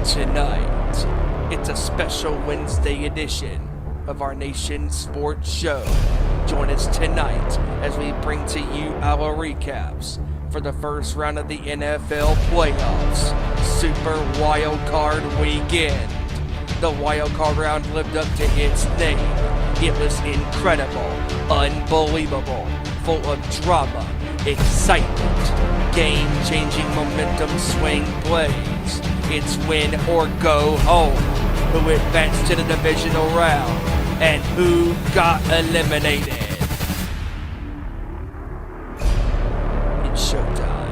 Tonight, it's a special Wednesday edition of our nation's sports show. Join us tonight as we bring to you our recaps for the first round of the NFL playoffs, Super WildCard weekend. The WildCard round lived up to its name. It was incredible, unbelievable, full of drama, excitement, game-changing momentum swing plays. It's win or go home. Who advanced to the divisional round and who got eliminated. It's showtime.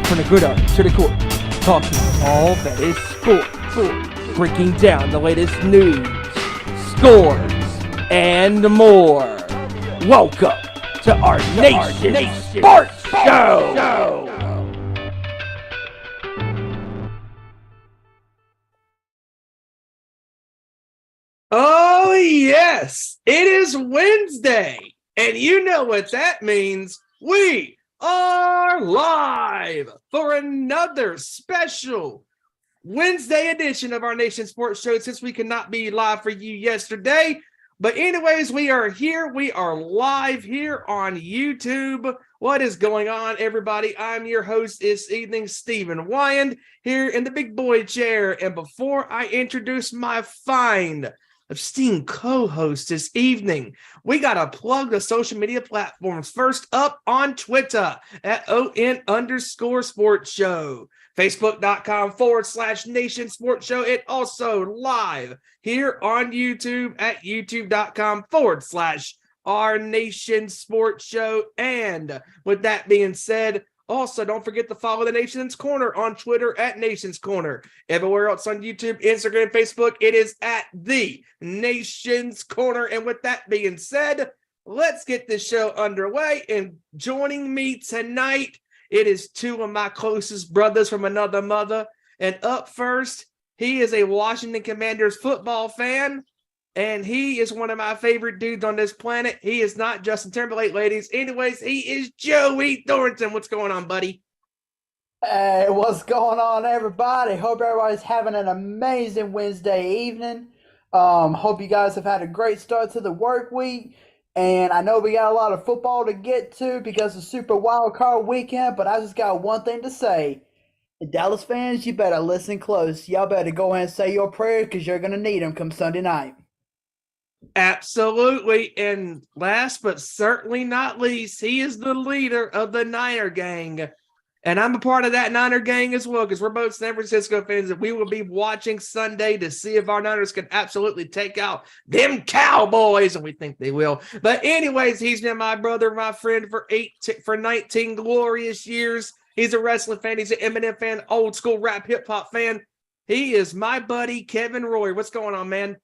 From the gridiron to the court, talking all that is sport, breaking down the latest news, scores, and more. Welcome to our Nation Sports Show. Oh yes, it is Wednesday, and you know what that means. We are live for another special Wednesday edition of our Nation Sports Show, since we could not be live for you yesterday. But anyways, we are here. We are live here on YouTube. What is going on, everybody? I'm your host this evening, Stephen Wyand, here in the big boy chair. And before I introduce my fine esteemed co-host this evening, we got to plug the social media platforms. First up on Twitter at @ON_sports show, Facebook.com/Nation Sports Show. It also live here on YouTube at YouTube.com/Our Nation Sports Show. And with that being said, also, don't forget to follow the Nation's Corner on Twitter at Nation's Corner. Everywhere else on YouTube, Instagram, Facebook, it is at the Nation's Corner. And with that being said, let's get this show underway. And joining me tonight, it is two of my closest brothers from another mother. And up first, he is a Washington Commanders football fan. And he is one of my favorite dudes on this planet. He is not Justin Timberlake, ladies. Anyways, he is Joey Thornton. What's going on, buddy? Hey, what's going on, everybody? Hope everybody's having an amazing Wednesday evening. Hope you guys have had a great start to the work week. And I know we got a lot of football to get to because of Super Wild Card weekend, but I just got one thing to say. Dallas fans, you better listen close. Y'all better go ahead and say your prayer because you're going to need them come Sunday night. Absolutely. And last but certainly not least, he is the leader of the Niner gang. And I'm a part of that Niner gang as well, because we're both San Francisco fans, and we will be watching Sunday to see if our Niners can absolutely take out them Cowboys, and we think they will. But anyways, he's been my brother, my friend for 19 glorious years. He's a wrestling fan. He's an Eminem fan, old school rap hip hop fan. He is my buddy, Kevin Roy. What's going on, man?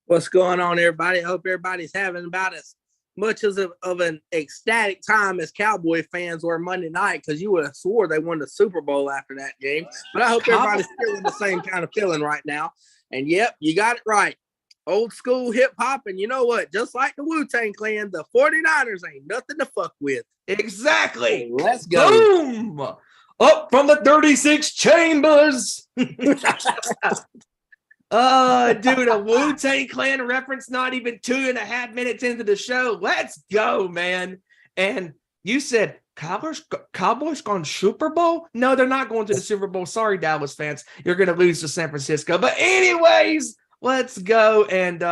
What's going on, everybody? I hope everybody's having about as much of an ecstatic time as Cowboy fans were Monday night, because you would have swore they won the Super Bowl after that game. But I hope everybody's feeling the same kind of feeling right now. And, yep, you got it right. Old school hip-hop, and you know what? Just like the Wu-Tang Clan, the 49ers ain't nothing to fuck with. Exactly. So let's go. Boom! Up from the 36 chambers. Dude, a Wu-Tang Clan reference not even 2.5 minutes into the show. Let's go, man. And you said Cowboys gone Super Bowl? No, they're not going to the Super Bowl. Sorry, Dallas fans. You're going to lose to San Francisco. But anyways, let's go. And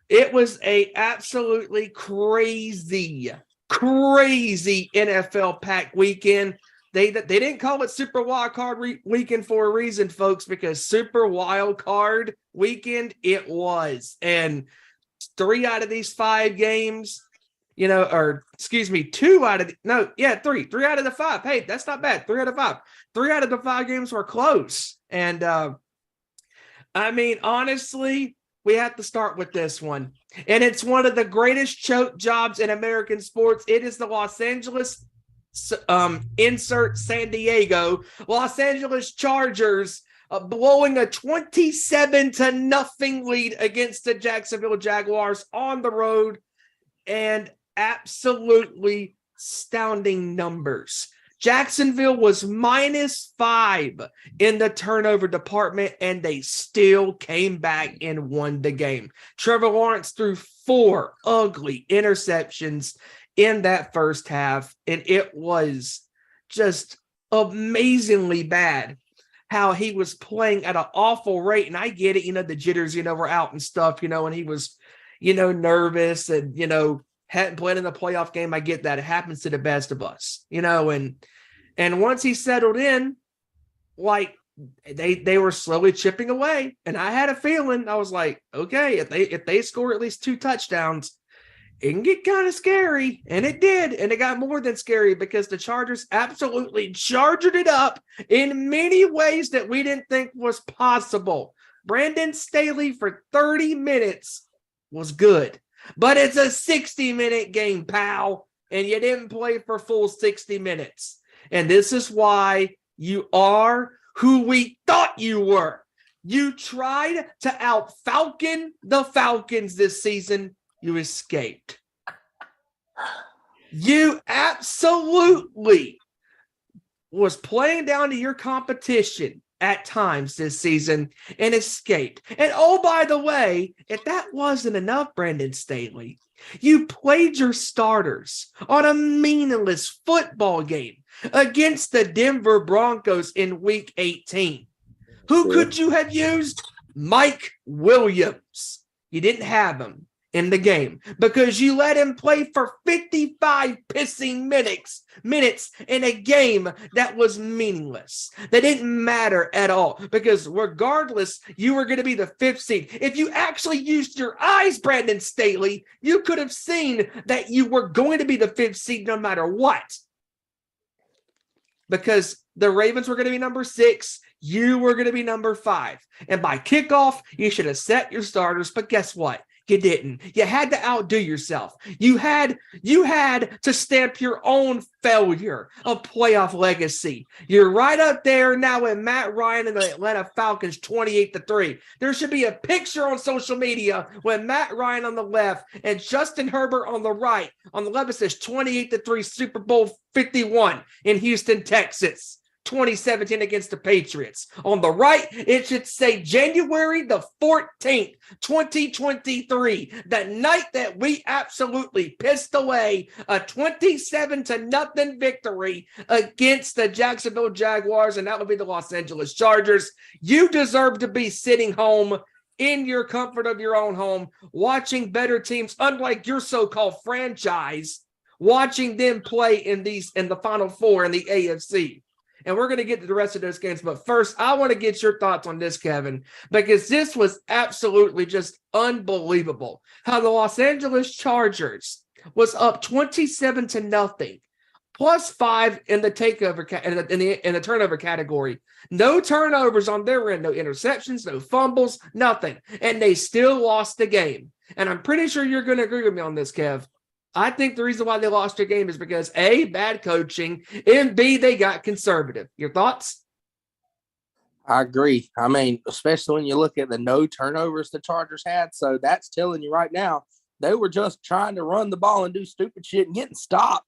it was a absolutely crazy NFL packed weekend. They didn't call it Super Wild Card Weekend for a reason, folks, because Super Wild Card Weekend it was. And 3 out of these 5 games, three out of the 5. Hey, that's not bad. 3 out of 5. 3 out of the 5 games were close. And honestly, we have to start with this one. And it's one of the greatest choke jobs in American sports. It is the Los Angeles insert San Diego Los Angeles Chargers blowing a 27-0 lead against the Jacksonville Jaguars on the road, and absolutely astounding numbers. Jacksonville was -5 in the turnover department, and they still came back and won the game. Trevor Lawrence threw 4 ugly interceptions in that first half, and it was just amazingly bad how he was playing at an awful rate. And I get it, the jitters, were out and stuff, and he was, nervous and, hadn't played in the playoff game. I get that. It happens to the best of us, and once he settled in, like they were slowly chipping away. And I had a feeling, I was like, okay, if they score at least 2 touchdowns, it can get kind of scary, and it did, and it got more than scary because the Chargers absolutely charged it up in many ways that we didn't think was possible. Brandon Staley for 30 minutes was good, but it's a 60-minute game, pal, and you didn't play for full 60 minutes. And this is why you are who we thought you were. You tried to out-Falcon the Falcons this season. You escaped. You absolutely was playing down to your competition at times this season and escaped. And oh, by the way, if that wasn't enough, Brandon Staley, you played your starters on a meaningless football game against the Denver Broncos in Week 18. Who could you have used? Mike Williams. You didn't have him in the game because you let him play for 55 pissing minutes in a game that was meaningless. That didn't matter at all because regardless, you were going to be the 5th seed. If you actually used your eyes, Brandon Staley, you could have seen that you were going to be the 5th seed no matter what. Because the Ravens were going to be number 6. You were going to be number 5. And by kickoff, you should have set your starters. But guess what? You didn't. You had to outdo yourself. You had to stamp your own failure of playoff legacy. You're right up there now with Matt Ryan and the Atlanta Falcons 28-3. There should be a picture on social media with Matt Ryan on the left and Justin Herbert on the right. On the left it says 28-3 Super Bowl 51 in Houston, Texas. 2017 against the Patriots. On the right, it should say January the 14th, 2023, the night that we absolutely pissed away a 27-0 victory against the Jacksonville Jaguars, and that would be the Los Angeles Chargers. You deserve to be sitting home in your comfort of your own home, watching better teams, unlike your so-called franchise, watching them play in the Final Four in the AFC. And we're going to get to the rest of those games. But first, I want to get your thoughts on this, Kevin, because this was absolutely just unbelievable. How the Los Angeles Chargers was up 27-0, +5 in the takeover in the turnover category. No turnovers on their end, no interceptions, no fumbles, nothing. And they still lost the game. And I'm pretty sure you're going to agree with me on this, Kev. I think the reason why they lost their game is because A, bad coaching, and B, they got conservative. Your thoughts? I agree. I mean, especially when you look at the no turnovers the Chargers had. So that's telling you right now, they were just trying to run the ball and do stupid shit and getting stopped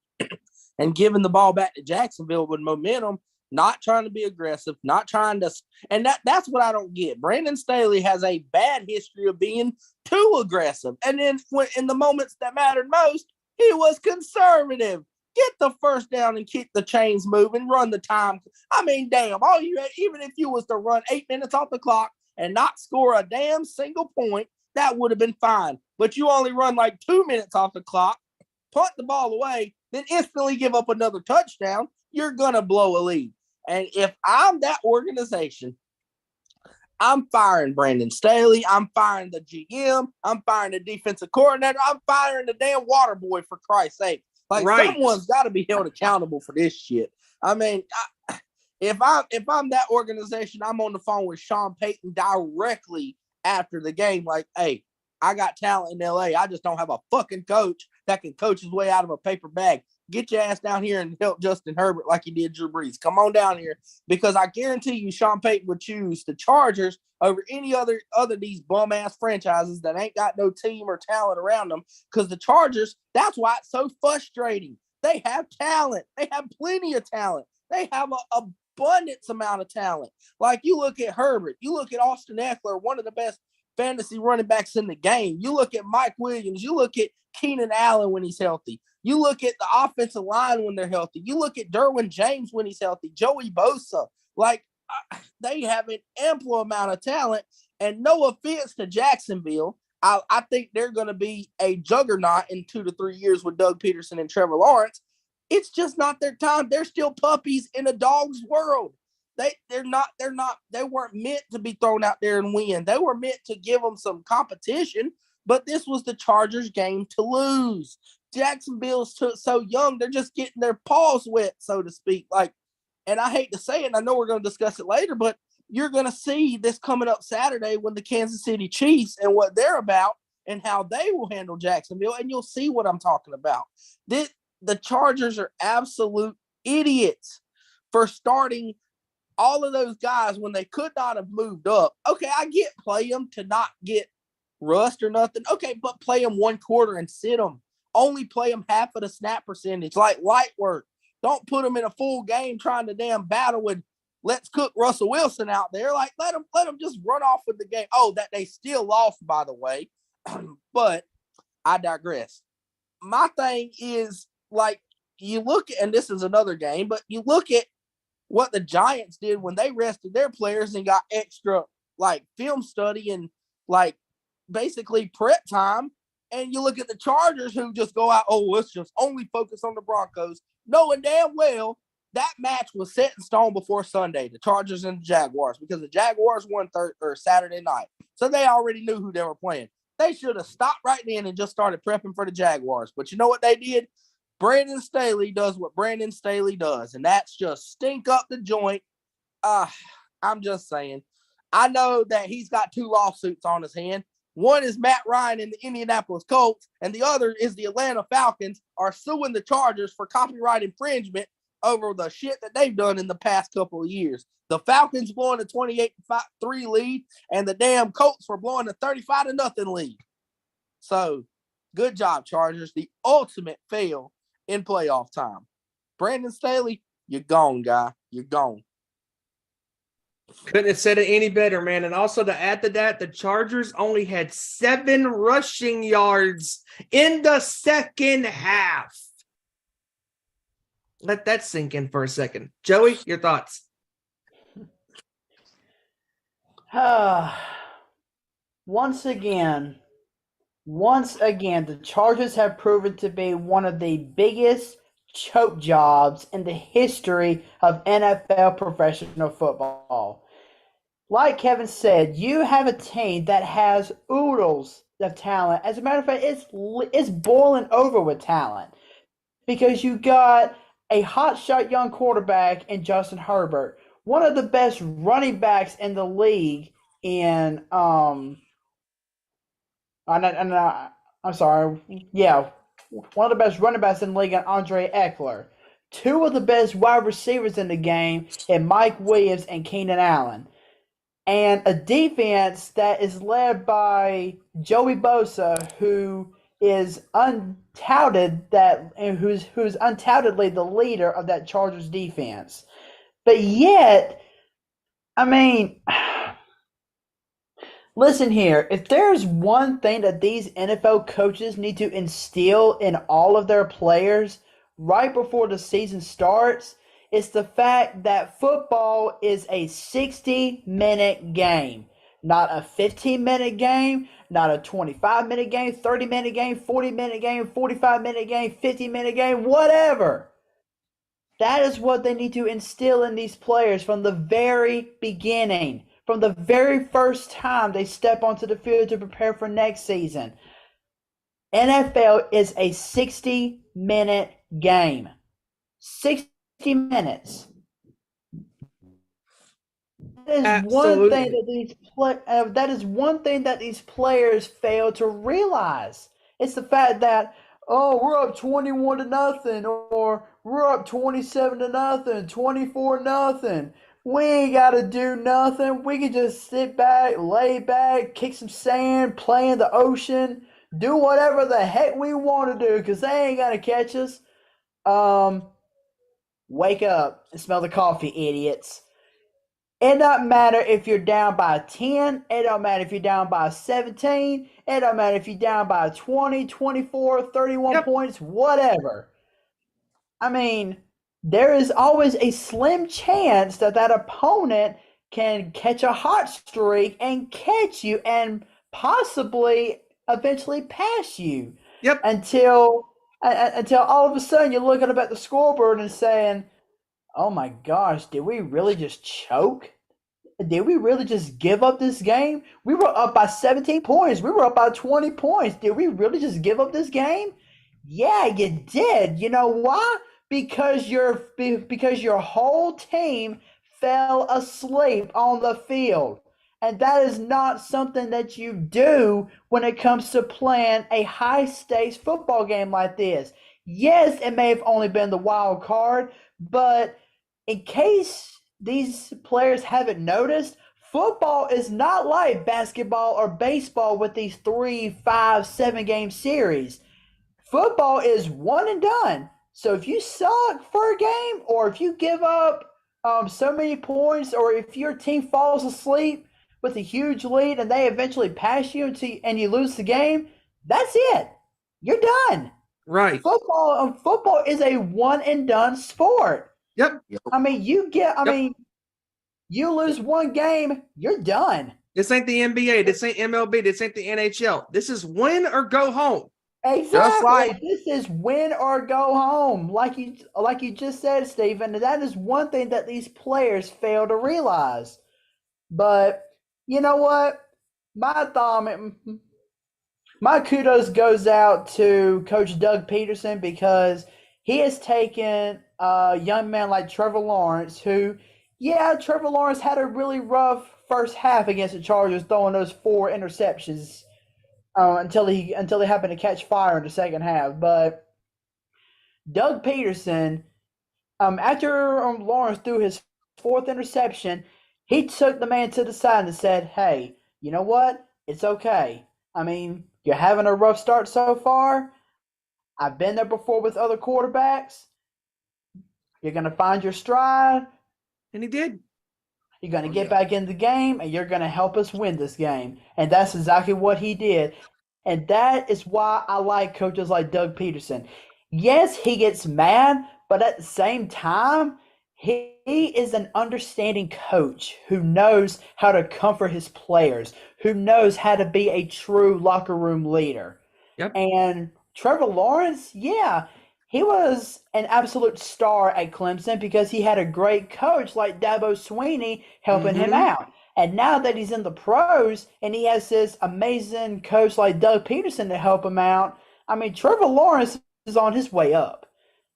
and giving the ball back to Jacksonville with momentum, not trying to be aggressive, not trying to – and that's what I don't get. Brandon Staley has a bad history of being too aggressive. And then when, in the moments that mattered most, he was conservative. Get the first down and keep the chains moving, run the time. I mean, damn, even if you was to run 8 minutes off the clock and not score a damn single point, that would have been fine. But you only run like 2 minutes off the clock, punt the ball away, then instantly give up another touchdown, you're going to blow a lead. And if I'm that organization, I'm firing Brandon Staley. I'm firing the GM. I'm firing the defensive coordinator. I'm firing the damn water boy, for Christ's sake. Like, someone's got to be held accountable for this shit. I mean, if I'm that organization, I'm on the phone with Sean Payton directly after the game. Like, hey, I got talent in LA. I just don't have a fucking coach that can coach his way out of a paper bag. Get your ass down here and help Justin Herbert like you did Drew Brees. Come on down here, because I guarantee you Sean Payton would choose the Chargers over any other these bum-ass franchises that ain't got no team or talent around them, because the Chargers, that's why it's so frustrating. They have talent. They have plenty of talent. They have an abundance amount of talent. Like, you look at Herbert. You look at Austin Eckler, one of the best fantasy running backs in the game. You look at Mike Williams. You look at Keenan Allen when he's healthy. You look at the offensive line when they're healthy. You look at Derwin James when he's healthy. Joey Bosa. Like, they have an ample amount of talent. And no offense to Jacksonville, I think they're going to be a juggernaut in 2 to 3 years with Doug Peterson and Trevor Lawrence. It's just not their time. They're still puppies in a dog's world. They weren't meant to be thrown out there and win. They were meant to give them some competition, but this was the Chargers' game to lose. Jacksonville's so young, they're just getting their paws wet, so to speak. Like, and I hate to say it, and I know we're going to discuss it later, but you're going to see this coming up Saturday when the Kansas City Chiefs and what they're about and how they will handle Jacksonville, and you'll see what I'm talking about. The Chargers are absolute idiots for starting all of those guys when they could not have moved up. Okay, I get play them to not get rust or nothing. Okay, but play them one quarter and sit them. Only play them half of the snap percentage, like light work. Don't put them in a full game trying to damn battle with let's cook Russell Wilson out there. Like, let them just run off with the game. Oh, that they still lost, by the way. But I digress. My thing is, like, you look at, and this is another game, but you look at what the Giants did when they rested their players and got extra, like, film study and, like, basically prep time. And you look at the Chargers who just go out, oh, let's just only focus on the Broncos, knowing damn well that match was set in stone before Sunday, the Chargers and the Jaguars, because the Jaguars won Saturday night. So they already knew who they were playing. They should have stopped right then and just started prepping for the Jaguars. But you know what they did? Brandon Staley does what Brandon Staley does, and that's just stink up the joint. I'm just saying. I know that he's got 2 lawsuits on his hand. One is Matt Ryan and the Indianapolis Colts, and the other is the Atlanta Falcons are suing the Chargers for copyright infringement over the shit that they've done in the past couple of years. The Falcons blowing a 28-3 lead, and the damn Colts were blowing a 35-0 lead. So, good job, Chargers. The ultimate fail in playoff time. Brandon Staley, you're gone, guy. You're gone. Couldn't have said it any better, man. And also to add to that, the Chargers only had 7 rushing yards in the second half. Let that sink in for a second. Joey, your thoughts? Once again, the Chargers have proven to be one of the biggest choke jobs in the history of NFL professional football. Like Kevin said, you have a team that has oodles of talent. As a matter of fact, it's boiling over with talent, because you got a hotshot young quarterback in Justin Herbert, one of the best running backs in the league in one of the best running backs in the league in Andre Eckler. 2 of the best wide receivers in the game in Mike Williams and Keenan Allen. And a defense that is led by Joey Bosa, who is who's undoubtedly the leader of that Chargers defense. But yet, I mean, listen here, if there's one thing that these NFL coaches need to instill in all of their players right before the season starts, it's the fact that football is a 60-minute game. Not a 15-minute game, not a 25-minute game, 30-minute game, 40-minute game, 45-minute game, 50-minute game, whatever. That is what they need to instill in these players from the very beginning, from the very first time they step onto the field to prepare for next season. NFL is a 60-minute game. 60 minutes. That is one thing that these players fail to realize. It's the fact that, oh, we're up 21-0, or we're up 27-0, 24-0. We ain't got to do nothing. We can just sit back, lay back, kick some sand, play in the ocean, do whatever the heck we want to do, because they ain't going to catch us. Wake up and smell the coffee, idiots. It doesn't matter if you're down by 10. It don't matter if you're down by 17. It don't matter if you're down by 20, 24, 31 points, whatever. I mean, there is always a slim chance that opponent can catch a hot streak and catch you and possibly eventually pass you. Yep. Until all of a sudden you're looking up at the scoreboard and saying, oh my gosh, did we really just choke? Did we really just give up this game? We were up by 17 points. We were up by 20 points. Did we really just give up this game? Yeah, you did. You know why? Because your whole team fell asleep on the field. And that is not something that you do when it comes to playing a high-stakes football game like this. Yes, it may have only been the wild card, but in case these players haven't noticed, football is not like basketball or baseball with these 3, 5, 7-game series. Football is one and done. So if you suck for a game, or if you give up so many points, or if your team falls asleep with a huge lead and they eventually pass you and you lose the game, that's it. You're done. Right. Football is a one and done sport. Yep. I mean, you lose one game, you're done. This ain't the NBA. This ain't MLB. This ain't the NHL. This is win or go home. Exactly. This is win or go home. Like you just said, Stephen. That is one thing that these players fail to realize. But you know what? My kudos goes out to Coach Doug Peterson, because he has taken a young man like Trevor Lawrence, who, Trevor Lawrence had a really rough first half against the Chargers, throwing those 4 interceptions until he happened to catch fire in the second half. But Doug Peterson, after Lawrence threw his 4th interception, he took the man to the side and said, hey, you know what? It's okay. I mean, you're having a rough start so far. I've been there before with other quarterbacks. You're going to find your stride. And he did. You're going to get back in the game, and you're going to help us win this game. And that's exactly what he did. And that is why I like coaches like Doug Peterson. Yes, he gets mad, but at the same time, he is an understanding coach who knows how to comfort his players, who knows how to be a true locker room leader. Yep. And Trevor Lawrence, he was an absolute star at Clemson because he had a great coach like Dabo Swinney helping him out. And now that he's in the pros and he has this amazing coach like Doug Peterson to help him out, I mean, Trevor Lawrence is on his way up.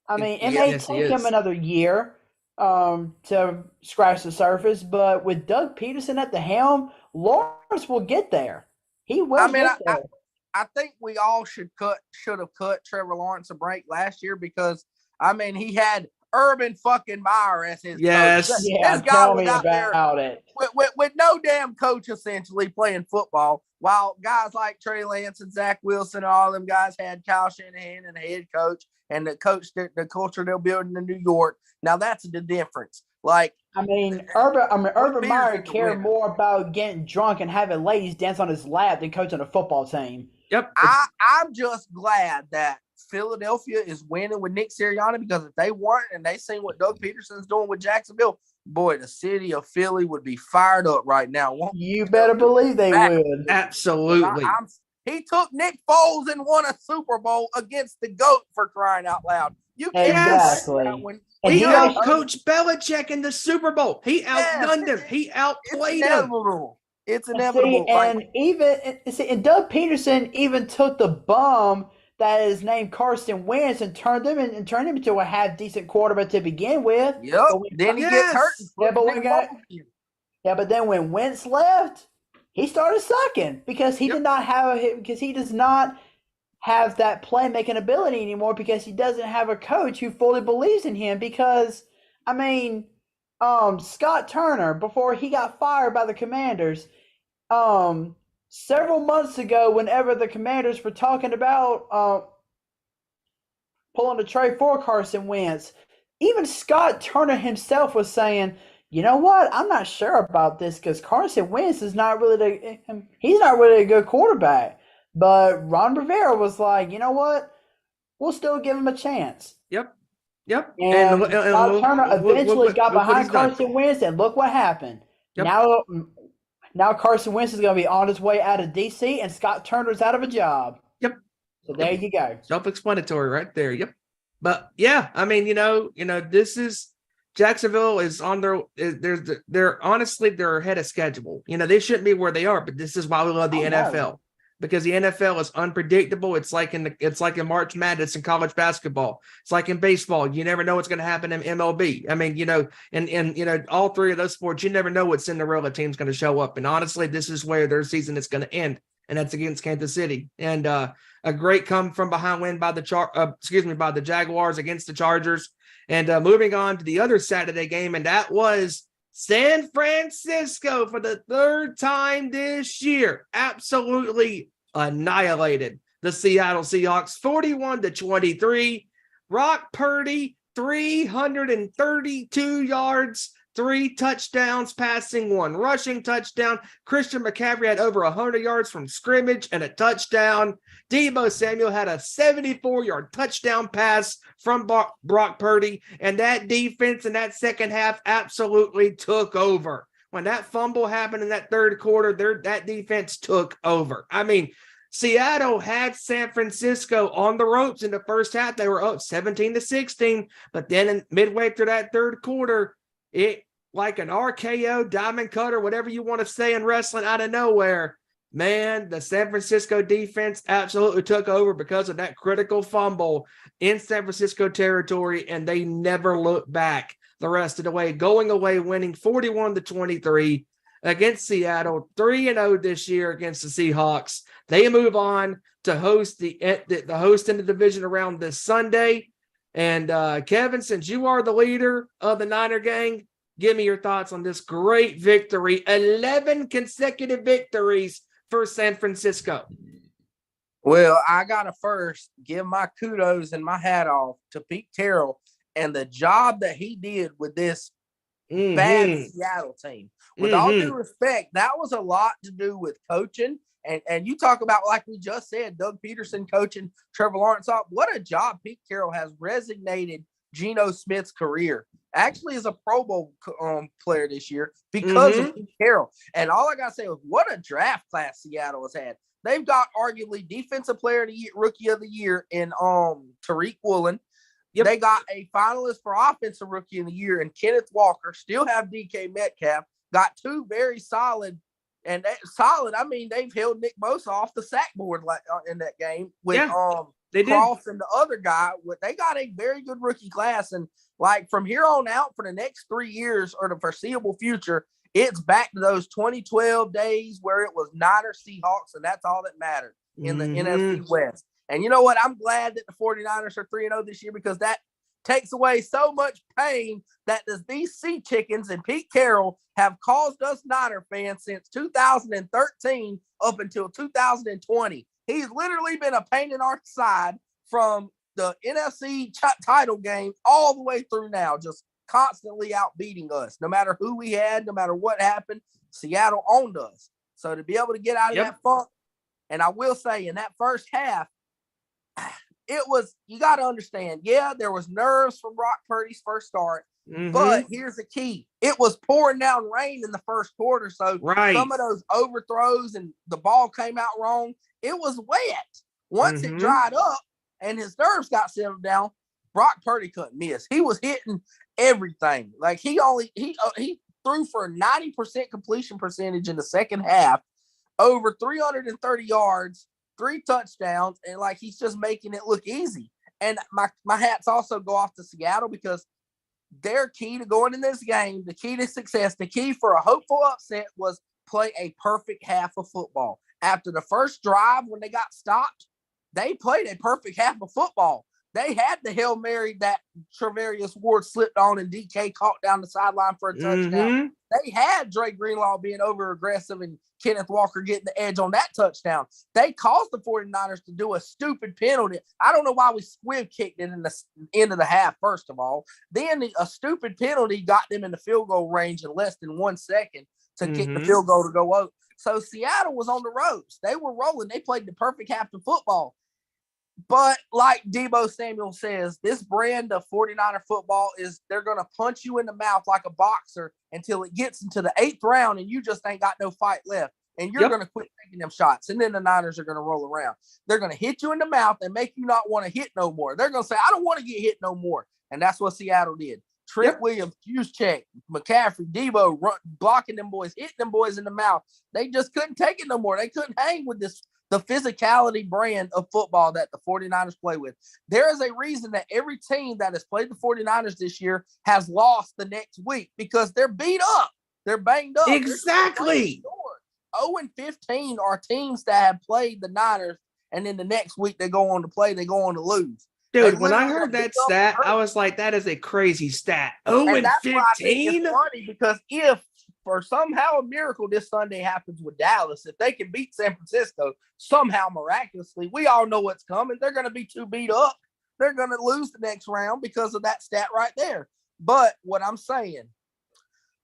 I mean, it may take him another year to scratch the surface, but with Doug Peterson at the helm, Lawrence will get there. He will get there. I think we all should have cut Trevor Lawrence a break last year, because I mean, he had Urban fucking Meyer as his coach. This guy was out there with no damn coach essentially playing football, while guys like Trey Lance and Zach Wilson and all them guys had Kyle Shanahan and the head coach and the culture they're building in New York. Now that's the difference. Like, Urban Meyer cared more about getting drunk and having ladies dance on his lap than coaching a football team. Yep. I'm just glad that Philadelphia is winning with Nick Sirianni, because if they weren't and they seen what Doug Peterson's doing with Jacksonville, boy, the city of Philly would be fired up right now. You better believe they would. Absolutely. He took Nick Foles and won a Super Bowl against the GOAT, for crying out loud. You can't Exactly. And he out-coached Belichick in the Super Bowl. He outgunned him. He outplayed him. It's inevitable. And Doug Peterson even took the bum that is named Carson Wentz and turned him into a half decent quarterback to begin with. Yep. Then he gets hurt. But then when Wentz left, he started sucking because he does not have that playmaking ability anymore, because he doesn't have a coach who fully believes in him. Because Scott Turner, before he got fired by the Commanders, several months ago, whenever the Commanders were talking about pulling the trade for Carson Wentz, even Scott Turner himself was saying, you know what, I'm not sure about this, because Carson Wentz is not really a good quarterback. But Ron Rivera was like, you know what, we'll still give him a chance. Yep. And Scott Turner eventually got behind Carson Wentz, and look what happened. Yep. Now Carson Wentz is going to be on his way out of D.C., and Scott Turner's out of a job. Yep. So there you go. Self-explanatory right there. Yep. But yeah, this is Jacksonville is on they're honestly they're ahead of schedule. They shouldn't be where they are, but this is why we love the NFL. No. Because the NFL is unpredictable. It's like in March Madness in college basketball. It's like in baseball. You never know what's going to happen in MLB. In all three of those sports, you never know what Cinderella team's going to show up. And honestly, this is where their season is going to end, and that's against Kansas City. And a great come from behind win by the Jaguars against the Chargers. And moving on to the other Saturday game, and that was San Francisco for the third time this year absolutely annihilated the Seattle Seahawks 41-23. Brock Purdy, 332 yards, 3 touchdowns passing, 1 rushing touchdown. Christian McCaffrey had over 100 yards from scrimmage and a touchdown. Deebo Samuel had a 74-yard touchdown pass from Brock Purdy, and that defense in that second half absolutely took over. When that fumble happened in that third quarter, that defense took over. Seattle had San Francisco on the ropes in the first half. They were up 17-16, but then midway through that third quarter, it like an RKO, diamond cutter, whatever you want to say in wrestling, out of nowhere, man, the San Francisco defense absolutely took over because of that critical fumble in San Francisco territory, and they never looked back the rest of the way, going away winning 41-23 against Seattle, 3-0 this year against the Seahawks. They move on to host the host in the division around this Sunday. And Kevin, since you are the leader of the Niner gang, give me your thoughts on this great victory. 11 consecutive victories for San Francisco. Well, I got to first give my kudos and my hat off to Pete Carroll and the job that he did with this bad Seattle team. With all due respect, that was a lot to do with coaching. And you talk about, like we just said, Doug Peterson coaching Trevor Lawrence off. What a job Pete Carroll has resignated Geno Smith's career. Actually, is a Pro Bowl player this year because of Pete Carroll. And all I got to say is, what a draft class Seattle has had. They've got arguably Defensive Player of the Year, Rookie of the Year in Tariq Woolen. Yep. They got a finalist for Offensive Rookie of the Year in Kenneth Walker. Still have DK Metcalf. Got 2 very solid. And solid, they've held Nick Bosa off the sack board in that game with Cross and the other guy. They got a very good rookie class. And from here on out for the next 3 years or the foreseeable future, it's back to those 2012 days where it was Niners Seahawks, and that's all that mattered in the NFC West. And you know what? I'm glad that the 49ers are 3-0 this year, because that takes away so much pain that these sea chickens and Pete Carroll have caused us Niner fans since 2013 up until 2020. He's literally been a pain in our side from the NFC title game all the way through now, just constantly outbeating us. No matter who we had, no matter what happened, Seattle owned us. So to be able to get out of that funk, and I will say in that first half, you got to understand, yeah, there was nerves from Brock Purdy's first start, but here's the key. It was pouring down rain in the first quarter, so some of those overthrows and the ball came out wrong. It was wet. Once it dried up and his nerves got settled down, Brock Purdy couldn't miss. He was hitting everything. Like he threw for a 90% completion percentage in the second half, over 330 yards, 3 touchdowns, and like he's just making it look easy. And my hats also go off to Seattle because their key to going in this game, the key to success, the key for a hopeful upset was play a perfect half of football. After the first drive, when they got stopped, they played a perfect half of football. They had the Hail Mary that Travarius Ward slipped on and DK caught down the sideline for a touchdown. They had Dre Greenlaw being over aggressive and Kenneth Walker getting the edge on that touchdown. They caused the 49ers to do a stupid penalty. I don't know why we squib kicked it in the end of the half, first of all. Then a stupid penalty got them in the field goal range in less than 1 second to kick the field goal to go out. So Seattle was on the ropes. They were rolling. They played the perfect half of football. But like Deebo Samuel says, this brand of 49er football is they're going to punch you in the mouth like a boxer until it gets into the 8th round and you just ain't got no fight left. And you're going to quit taking them shots. And then the Niners are going to roll around. They're going to hit you in the mouth and make you not want to hit no more. They're going to say, I don't want to get hit no more. And that's what Seattle did. Trent Williams, Juszczyk, McCaffrey, Deebo, blocking them boys, hitting them boys in the mouth. They just couldn't take it no more. They couldn't hang with the physicality brand of football that the 49ers play with. There is a reason that every team that has played the 49ers this year has lost the next week because they're beat up. They're banged up. Exactly. 0-15 are teams that have played the Niners, and then the next week they go on to play, they go on to lose. Dude, when I heard that stat, I was like, that is a crazy stat. 0-15? It's funny because if for somehow a miracle this Sunday happens with Dallas, if they can beat San Francisco somehow miraculously, we all know what's coming. They're going to be too beat up. They're going to lose the next round because of that stat right there. But what I'm saying,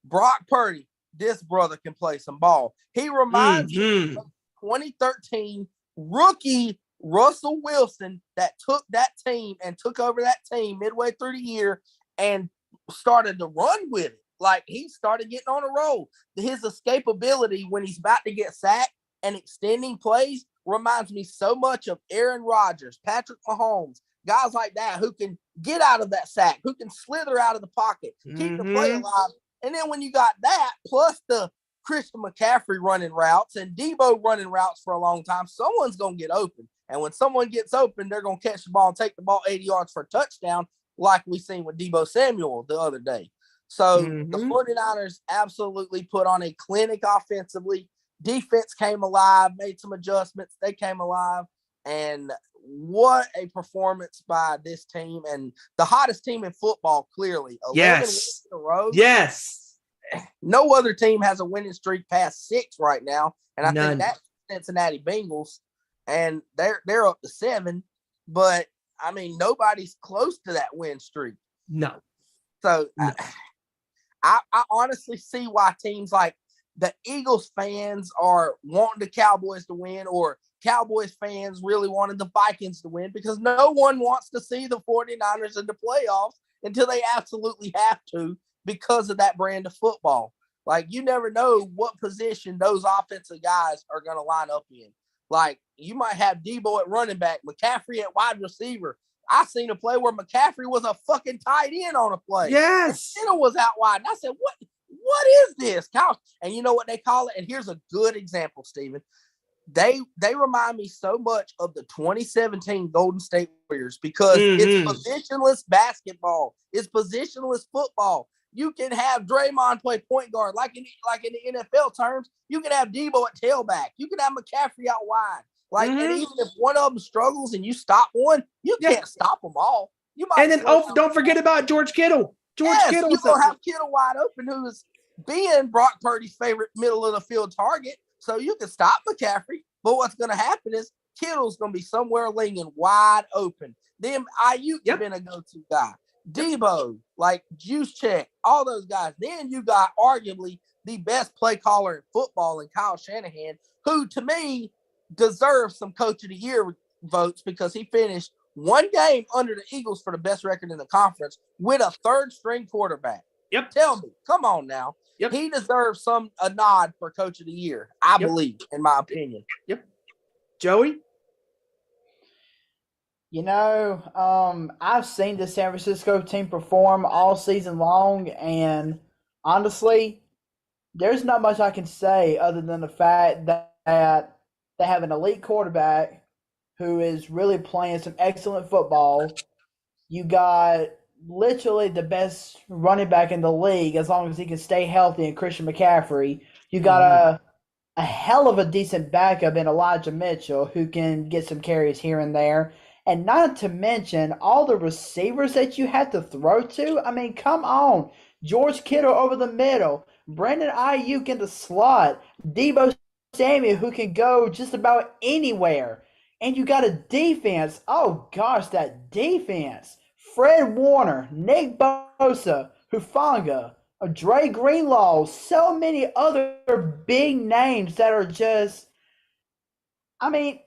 Brock Purdy, this brother can play some ball. He reminds me of 2013 rookie Russell Wilson that took that team and took over that team midway through the year and started to run with it. Like he started getting on a roll. His escapability when he's about to get sacked and extending plays reminds me so much of Aaron Rodgers, Patrick Mahomes, guys like that who can get out of that sack, who can slither out of the pocket, keep the play alive. And then when you got that, plus the Christian McCaffrey running routes and Deebo running routes for a long time, someone's going to get open. And when someone gets open, they're going to catch the ball and take the ball 80 yards for a touchdown like we seen with Deebo Samuel the other day. So the 49ers absolutely put on a clinic offensively. Defense came alive, made some adjustments. They came alive. And what a performance by this team. And the hottest team in football, clearly. 11 wins in a row. Yes. No other team has a winning streak past 6 right now. And I think that's Cincinnati Bengals. And they're up to 7. But, I mean, nobody's close to that win streak. No. So, I honestly see why teams like the Eagles fans are wanting the Cowboys to win, or Cowboys fans really wanted the Vikings to win, because no one wants to see the 49ers in the playoffs until they absolutely have to because of that brand of football. Like, you never know what position those offensive guys are going to line up in. Like, you might have Deebo at running back, McCaffrey at wide receiver. I seen a play where McCaffrey was a fucking tight end on a play. Yes. And Kittle was out wide. And I said, what is this? And you know what they call it? And here's a good example, Steven. They remind me so much of the 2017 Golden State Warriors because it's positionless basketball. It's positionless football. You can have Draymond play point guard like in the NFL terms. You can have Deebo at tailback. You can have McCaffrey out wide. Like, and even if one of them struggles and you stop one, you can't stop them all. You might. And then don't forget about George Kittle. Kittle. You gonna have Kittle wide open, who is being Brock Purdy's favorite middle of the field target. So you can stop McCaffrey, but what's going to happen is Kittle's going to be somewhere leaning wide open. Then Ayuk's been a go-to guy. Deebo, like Juszczyk, all those guys. Then you got arguably the best play caller in football in Kyle Shanahan, who to me deserves some Coach of the Year votes because he finished one game under the Eagles for the best record in the conference with a third-string quarterback. Yep. Tell me, come on now. Yep. He deserves a nod for Coach of the Year, I believe, in my opinion. Yep. Joey? I've seen the San Francisco team perform all season long, and honestly, there's not much I can say other than the fact that they have an elite quarterback who is really playing some excellent football. You got literally the best running back in the league as long as he can stay healthy, and Christian McCaffrey. You got a hell of a decent backup in Elijah Mitchell who can get some carries here and there. And not to mention all the receivers that you have to throw to. I mean, come on. George Kittle over the middle. Brandon Ayuk in the slot. Deebo Samuel who can go just about anywhere. And you got a defense. Oh, gosh, that defense. Fred Warner, Nick Bosa, Hufanga, Dre Greenlaw, so many other big names that are just, I mean,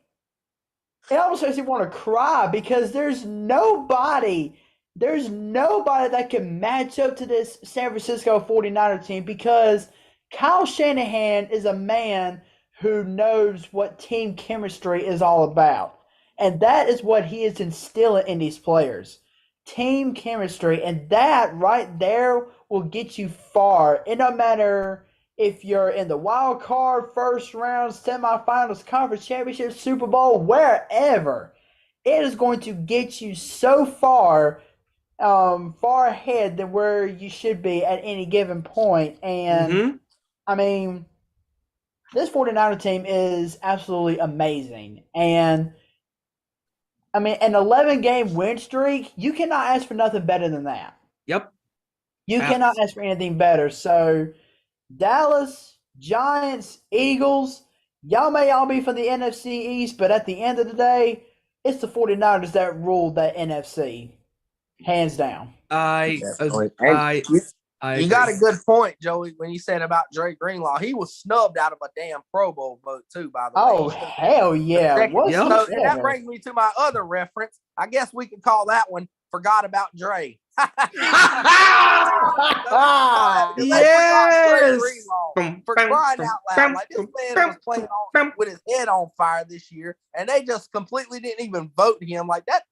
it almost makes me want to cry because there's nobody that can match up to this San Francisco 49er team because Kyle Shanahan is a man who knows what team chemistry is all about. And that is what he is instilling in these players. Team chemistry. And that right there will get you far. It no matter if you're in the wild card, first round, semifinals, conference championship, Super Bowl, wherever, it is going to get you so far ahead than where you should be at any given point. And, I mean, this 49er team is absolutely amazing. And, I mean, an 11-game win streak, you cannot ask for nothing better than that. Yep. You cannot ask for anything better. So, Dallas, Giants, Eagles, y'all may all be from the NFC East, but at the end of the day, it's the 49ers that rule that NFC. Hands down. You got a good point, Joey, when you said about Dre Greenlaw. He was snubbed out of a damn Pro Bowl vote, too, by the way. Oh, hell yeah. So that brings me to my other reference. I guess we could call that one Forgot About Dre. Yes. For crying out loud. Like, this man was playing with his head on fire this year, and they just completely didn't even vote him. Like, that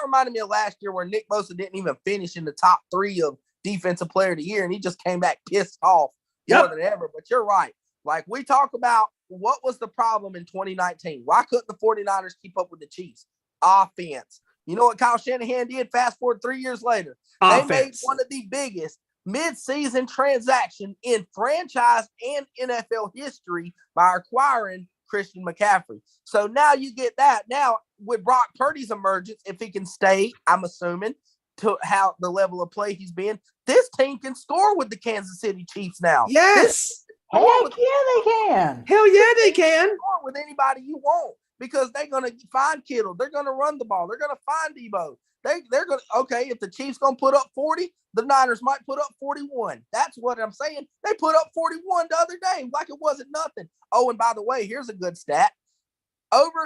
reminded me of last year where Nick Bosa didn't even finish in the top 3 of Defensive Player of the Year, and he just came back pissed off more than ever. But you're right. Like, we talk about what was the problem in 2019. Why couldn't the 49ers keep up with the Chiefs? Offense. You know what Kyle Shanahan did? Fast forward 3 years later. Offense. They made one of the biggest mid-season transactions in franchise and NFL history by acquiring Christian McCaffrey. So now you get that. Now, with Brock Purdy's emergence, if he can stay, I'm assuming, to how the level of play he's been, this team can score with the Kansas City Chiefs now. Yes. Heck yeah, they can. Hell yeah, they can. Score with anybody you want because they're going to find Kittle. They're going to run the ball. They're going to find Deebo. They're going to, okay, if the Chiefs going to put up 40, the Niners might put up 41. That's what I'm saying. They put up 41 the other day like it wasn't nothing. Oh, and by the way, here's a good stat.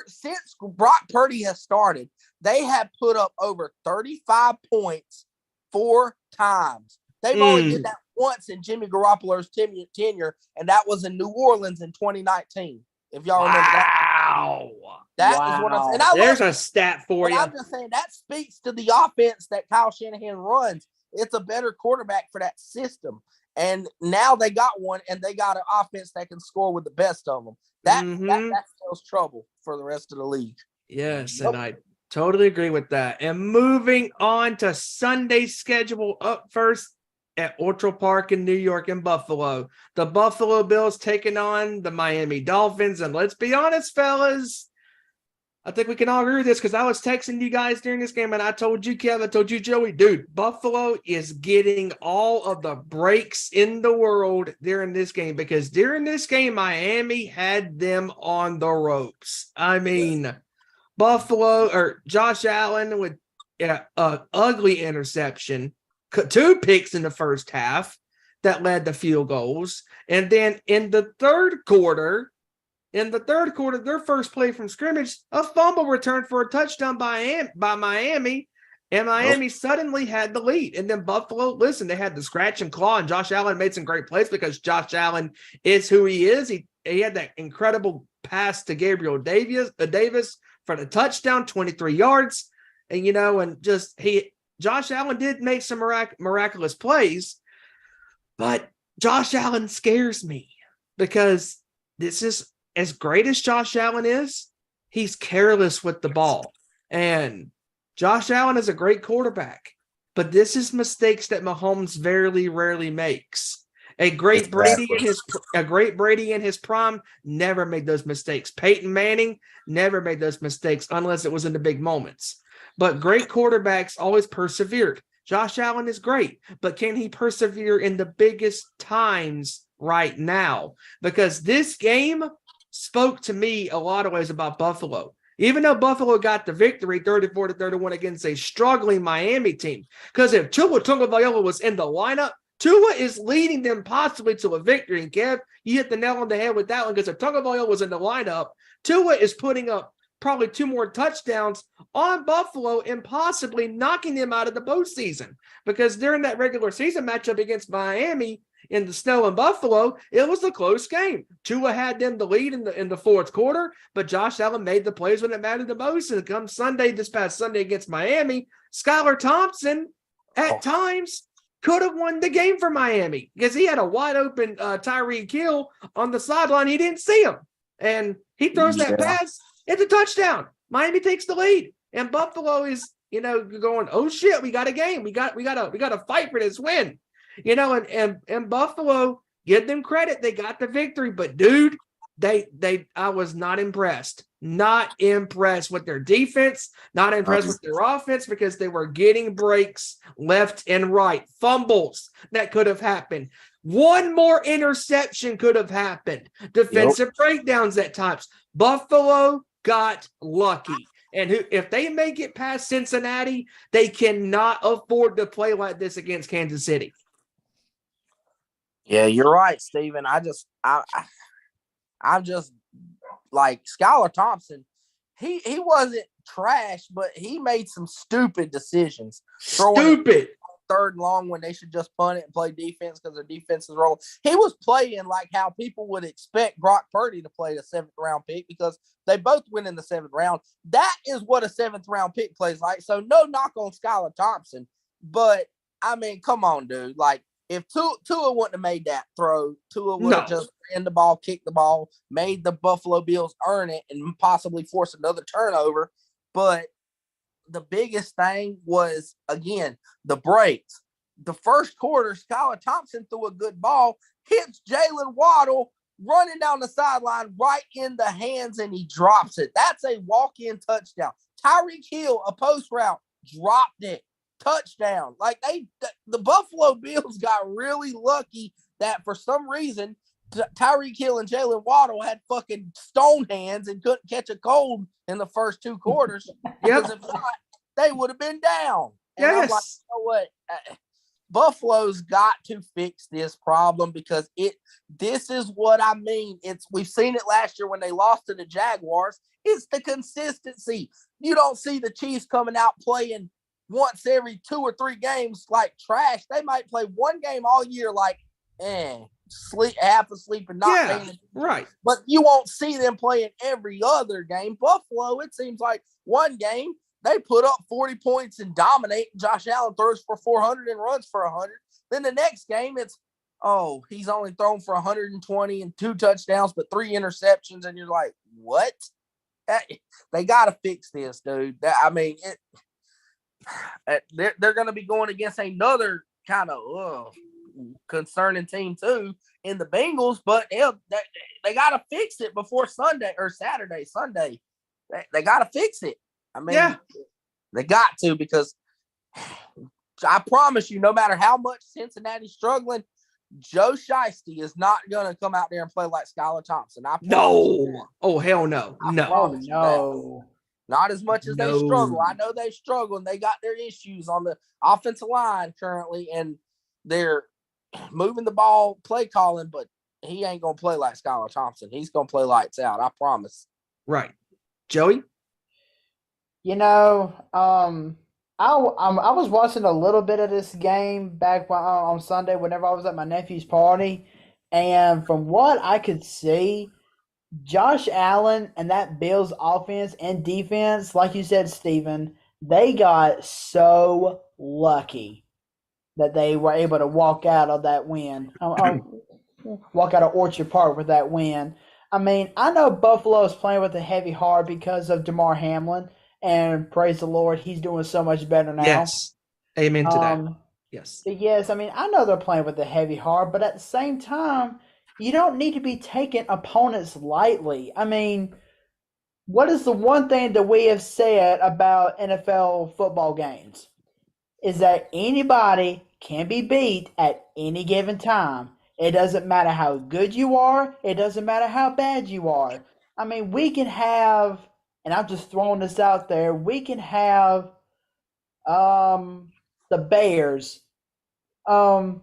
Since Brock Purdy has started, they have put up over 35 points 4 times. They've only did that once in Jimmy Garoppolo's tenure, and that was in New Orleans in 2019. If y'all remember that. That is what I'm saying. There's a stat for you. I'm just saying that speaks to the offense that Kyle Shanahan runs. It's a better quarterback for that system. And now they got one, and they got an offense that can score with the best of them. That spells trouble for the rest of the league. Yes, and I totally agree with that. And moving on to Sunday's schedule, up first at Orchard Park in New York and Buffalo. The Buffalo Bills taking on the Miami Dolphins. And let's be honest, fellas, I think we can all agree with this because I was texting you guys during this game, and I told you, Kev, I told you, Joey, dude, Buffalo is getting all of the breaks in the world during this game because during this game, Miami had them on the ropes. I mean, Buffalo or Josh Allen with an ugly interception, 2 picks in the first half that led to field goals. And then in the third quarter, In the third quarter, their first play from scrimmage, a fumble return for a touchdown by Miami, and Miami suddenly had the lead. And then Buffalo, listen, they had the scratch and claw, and Josh Allen made some great plays because Josh Allen is who he is. He had that incredible pass to Gabriel Davis for the touchdown, 23 yards. And, Josh Allen did make some miraculous plays, but Josh Allen scares me because this is as great as Josh Allen is, he's careless with the ball. And Josh Allen is a great quarterback, but this is mistakes that Mahomes very rarely makes. A great Brady in his prime never made those mistakes. Peyton Manning never made those mistakes unless it was in the big moments. But great quarterbacks always persevered. Josh Allen is great, but can he persevere in the biggest times right now? Because this game spoke to me a lot of ways about Buffalo. Even though Buffalo got the victory 34-31 against a struggling Miami team. Because if Tua Tagovailoa was in the lineup, Tua is leading them possibly to a victory. And Kev, you hit the nail on the head with that one because if Tagovailoa was in the lineup, Tua is putting up probably 2 more touchdowns on Buffalo and possibly knocking them out of the postseason. Because during that regular season matchup against Miami in the snow in Buffalo, it was a close game. Tua had them the lead in the fourth quarter, but Josh Allen made the plays when it mattered the most. And come this past Sunday against Miami, Skylar Thompson at times could have won the game for Miami because he had a wide open Tyreek Hill on the sideline. He didn't see him. And he throws that pass. It's a touchdown. Miami takes the lead. And Buffalo is, going, oh shit, we got a game. We got to fight for this win. And Buffalo, give them credit. They got the victory. But dude, I was not impressed. Not impressed with their defense, not impressed with their offense because they were getting breaks left and right. Fumbles that could have happened. One more interception could have happened. Defensive breakdowns at times. Buffalo got lucky. And if they make it past Cincinnati, they cannot afford to play like this against Kansas City. Yeah, you're right, Steven. I'm just like Skylar Thompson. He wasn't trash, but he made some stupid decisions. Stupid. Third and long when they should just punt it and play defense because their defense is rolling. He was playing like how people would expect Brock Purdy to play a 7th round pick because they both went in the 7th round. That is what a 7th round pick plays like. So no knock on Skylar Thompson, but I mean, come on, dude. Like if Tua wouldn't have made that throw, Tua would have just ran the ball, kicked the ball, made the Buffalo Bills earn it, and possibly force another turnover. But the biggest thing was, again, the breaks. The first quarter, Skylar Thompson threw a good ball, hits Jalen Waddle running down the sideline right in the hands, and he drops it. That's a walk-in touchdown. Tyreek Hill, a post route, dropped it. Touchdown. Like the Buffalo Bills got really lucky that for some reason Tyreek Hill and Jalen Waddle had fucking stone hands and couldn't catch a cold in the first 2 quarters. Because if not, they would have been down. And I'm like, you know what? Buffalo's got to fix this problem because this is what I mean. We've seen it last year when they lost to the Jaguars. It's the consistency. You don't see the Chiefs coming out playing once every 2 or 3 games like trash. They might play one game all year like, half asleep and not paying attention. Right. But you won't see them playing every other game. Buffalo, it seems like one game they put up 40 points and dominate. Josh Allen throws for 400 and runs for 100. Then the next game, he's only thrown for 120 and 2 touchdowns, but 3 interceptions. And you're like, what? They got to fix this, dude. They're going to be going against another kind of concerning team too in the Bengals, but they got to fix it before Sunday. They got to fix it. I mean, they got to, because I promise you, no matter how much Cincinnati's struggling, Joe Shiesty is not going to come out there and play like Skylar Thompson. No. Oh, hell no. No. Not as much as they struggle. I know they struggle and they got their issues on the offensive line currently, and they're moving the ball, play calling, but he ain't gonna play like Skylar Thompson. He's gonna play lights out. I promise. Right. Joey? You know, I was watching a little bit of this game back on Sunday whenever I was at my nephew's party, and from what I could see, Josh Allen and that Bills offense and defense, like you said, Steven, they got so lucky that they were able to walk out of that win. Walk out of Orchard Park with that win. I mean, I know Buffalo is playing with a heavy heart because of DeMar Hamlin, and praise the Lord, he's doing so much better now. Yes. Amen to that. Yes. Yes, I mean, I know they're playing with a heavy heart, but at the same time, you don't need to be taking opponents lightly. I mean, what is the one thing that we have said about NFL football games? Is that anybody can be beat at any given time. It doesn't matter how good you are. It doesn't matter how bad you are. I mean, we can have, and I'm just throwing this out there, we can have the Bears. Shout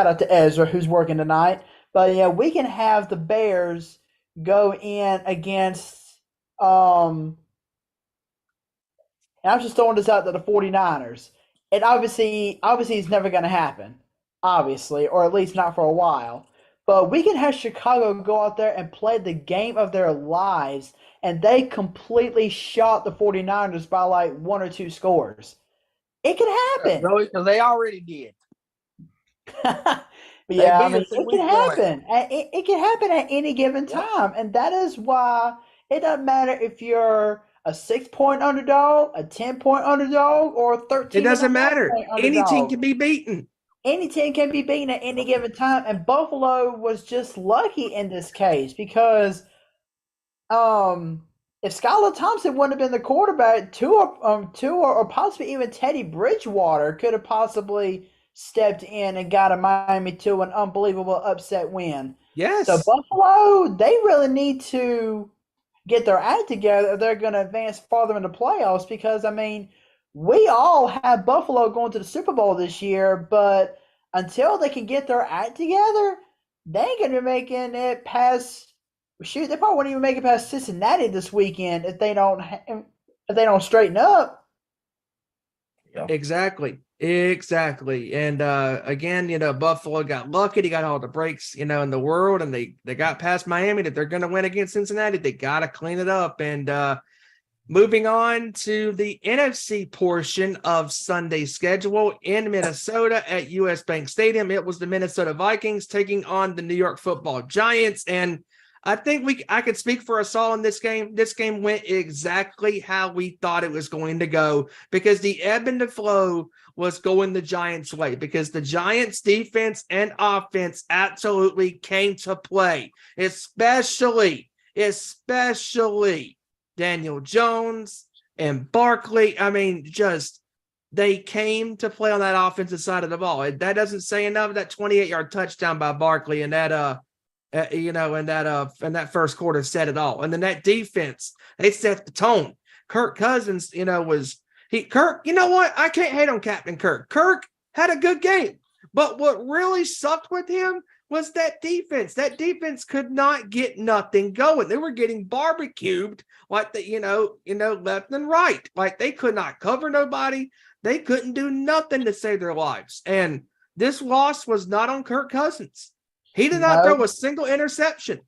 out to Ezra, who's working tonight. But yeah, we can have the Bears go in against and I'm just throwing this out to the 49ers. And obviously it's never going to happen, obviously, or at least not for a while. But we can have Chicago go out there and play the game of their lives, and they completely shot the 49ers by like 1 or 2 scores. It can happen. Because they already did. Yeah, I mean, it can happen. It can happen at any given time, and that is why it doesn't matter if you're a 6-point underdog, a 10-point underdog, or a 13. It doesn't matter. Any team can be beaten. Any team can be beaten at any given time, and Buffalo was just lucky in this case because if Skylar Thompson wouldn't have been the quarterback, Tua or possibly even Teddy Bridgewater could have possibly stepped in and got a Miami to an unbelievable upset win. Yes. So Buffalo, they really need to get their act together if they're going to advance farther in the playoffs because, I mean, we all have Buffalo going to the Super Bowl this year, but until they can get their act together, they ain't going to be making it past – shoot, they probably won't even make it past Cincinnati this weekend if they don't straighten up. Yeah. Exactly. And again, Buffalo got lucky. They got all the breaks, in the world, and they got past Miami that they're going to win against Cincinnati. They got to clean it up. And moving on to the NFC portion of Sunday's schedule in Minnesota at US Bank Stadium, it was the Minnesota Vikings taking on the New York Football Giants. And I think I could speak for us all in this game. This game went exactly how we thought it was going to go because the ebb and the flow was going the Giants' way because the Giants' defense and offense absolutely came to play, especially Daniel Jones and Barkley. I mean, they came to play on that offensive side of the ball. That doesn't say enough of that 28-yard touchdown by Barkley and that and that first quarter said it all. And then that defense, they set the tone. Kirk Cousins, Kirk, you know what? I can't hate on Captain Kirk. Kirk had a good game. But what really sucked with him was that defense. That defense could not get nothing going. They were getting barbecued like left and right. Like they could not cover nobody. They couldn't do nothing to save their lives. And this loss was not on Kirk Cousins. He did not throw a single interception.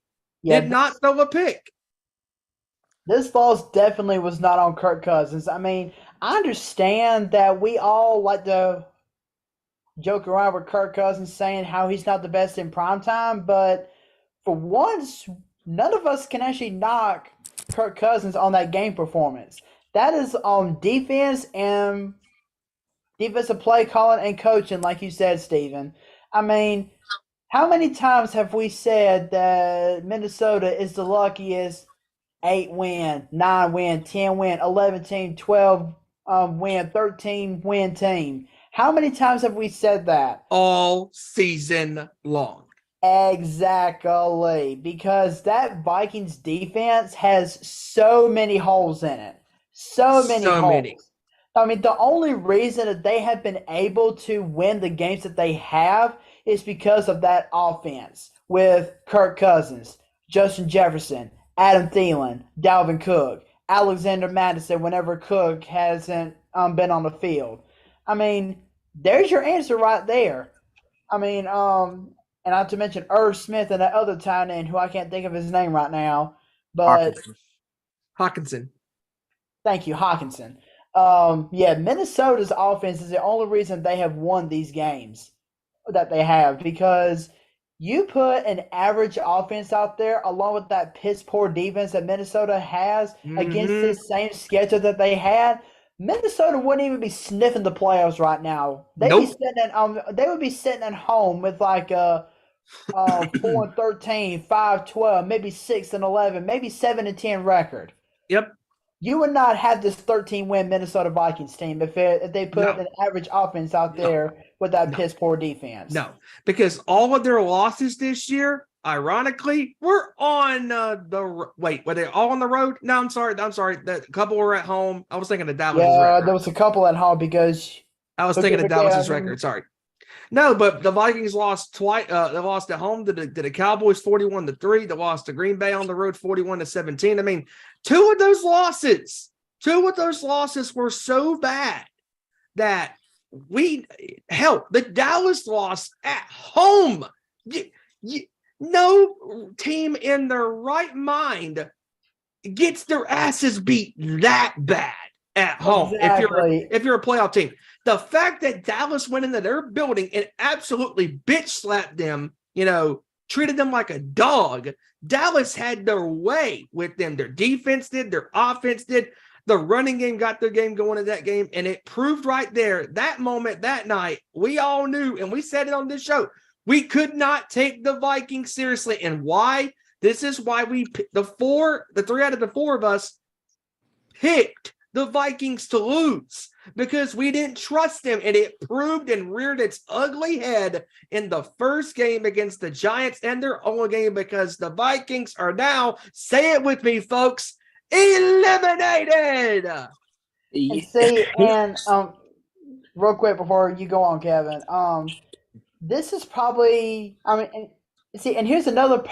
Did not throw a pick. This loss definitely was not on Kirk Cousins. I mean, I understand that we all like to joke around with Kirk Cousins saying how he's not the best in primetime, but for once, none of us can actually knock Kirk Cousins on that game performance. That is on defense and defensive play calling and coaching, like you said, Steven. I mean, how many times have we said that Minnesota is the luckiest 8-win, 9-win, 10-win, 11-team, 12-win, 13-win team? How many times have we said that? All season long. Exactly. Because that Vikings defense has so many holes in it. So many holes. I mean, the only reason that they have been able to win the games that they have is because of that offense with Kirk Cousins, Justin Jefferson, Adam Thielen, Dalvin Cook, Alexander Madison whenever Cook hasn't been on the field. I mean, there's your answer right there. I mean, and not to mention Irv Smith and that other tight end who I can't think of his name right now, but Hawkinson. thank you, Hawkinson. Yeah, Minnesota's offense is the only reason they have won these games that they have because you put an average offense out there along with that piss poor defense that Minnesota has against this same schedule that they had. Minnesota wouldn't even be sniffing the playoffs right now. They'd be sitting at, they would be sitting at home with like 4-13, 5-12, maybe 6-11, maybe 7-10 record. Yep. You would not have this 13-win Minnesota Vikings team if they put an average offense out there with that piss poor defense. No, because all of their losses this year, ironically, were on were they all on the road? No, I'm sorry. The couple were at home. I was thinking of Dallas' record. There was a couple at home because I was thinking of Dallas' record. Sorry. No, but the Vikings lost twice. They lost at home to the Cowboys 41-3. They lost to Green Bay on the road 41-17. I mean, two of those losses were so bad that the Dallas loss at home. No team in their right mind gets their asses beat that bad at home. Exactly. If you're a playoff team. The fact that Dallas went into their building and absolutely bitch slapped them, treated them like a dog. Dallas had their way with them. Their defense did, their offense did. The running game got their game going in that game, and it proved right there, that moment, that night, we all knew, and we said it on this show, we could not take the Vikings seriously. And why? This is why the three out of the four of us picked the Vikings to lose, because we didn't trust them, and it proved and reared its ugly head in the first game against the Giants and their own game, because the Vikings are now, say it with me, folks, eliminated. And see, and real quick before you go on, Kevin, this is probably, and here's another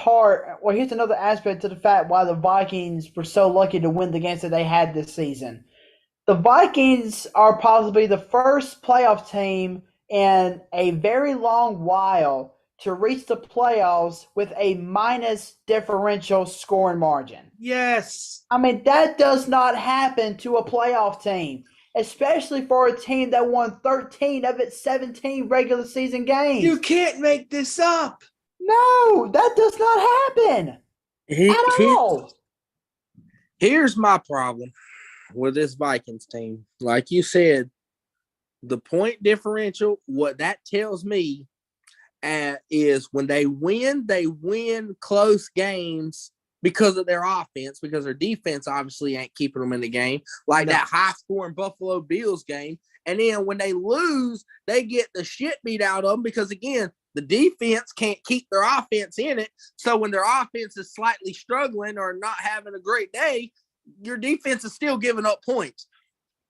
here's another aspect to the fact why the Vikings were so lucky to win the games that they had this season. The Vikings are possibly the first playoff team in a very long while to reach the playoffs with a minus differential scoring margin. Yes. I mean, that does not happen to a playoff team, especially for a team that won 13 of its 17 regular season games. You can't make this up. No, that does not happen at all. Here's my problem with this Vikings team. Like you said, the point differential, what that tells me is when they win close games because of their offense, because their defense obviously ain't keeping them in the game, like that high-scoring Buffalo Bills game. And then when they lose, they get the shit beat out of them because, again, the defense can't keep their offense in it. So when their offense is slightly struggling or not having a great day, your defense is still giving up points.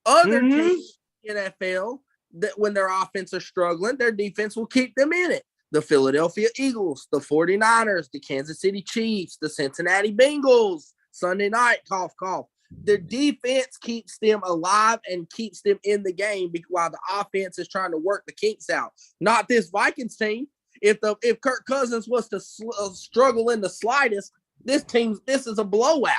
Other teams in NFL, that when their offense are struggling, their defense will keep them in it. The Philadelphia Eagles, the 49ers, the Kansas City Chiefs, the Cincinnati Bengals, Sunday night, cough, cough. The defense keeps them alive and keeps them in the game while the offense is trying to work the kinks out. Not this Vikings team. If Kirk Cousins was to struggle in the slightest, this is a blowout.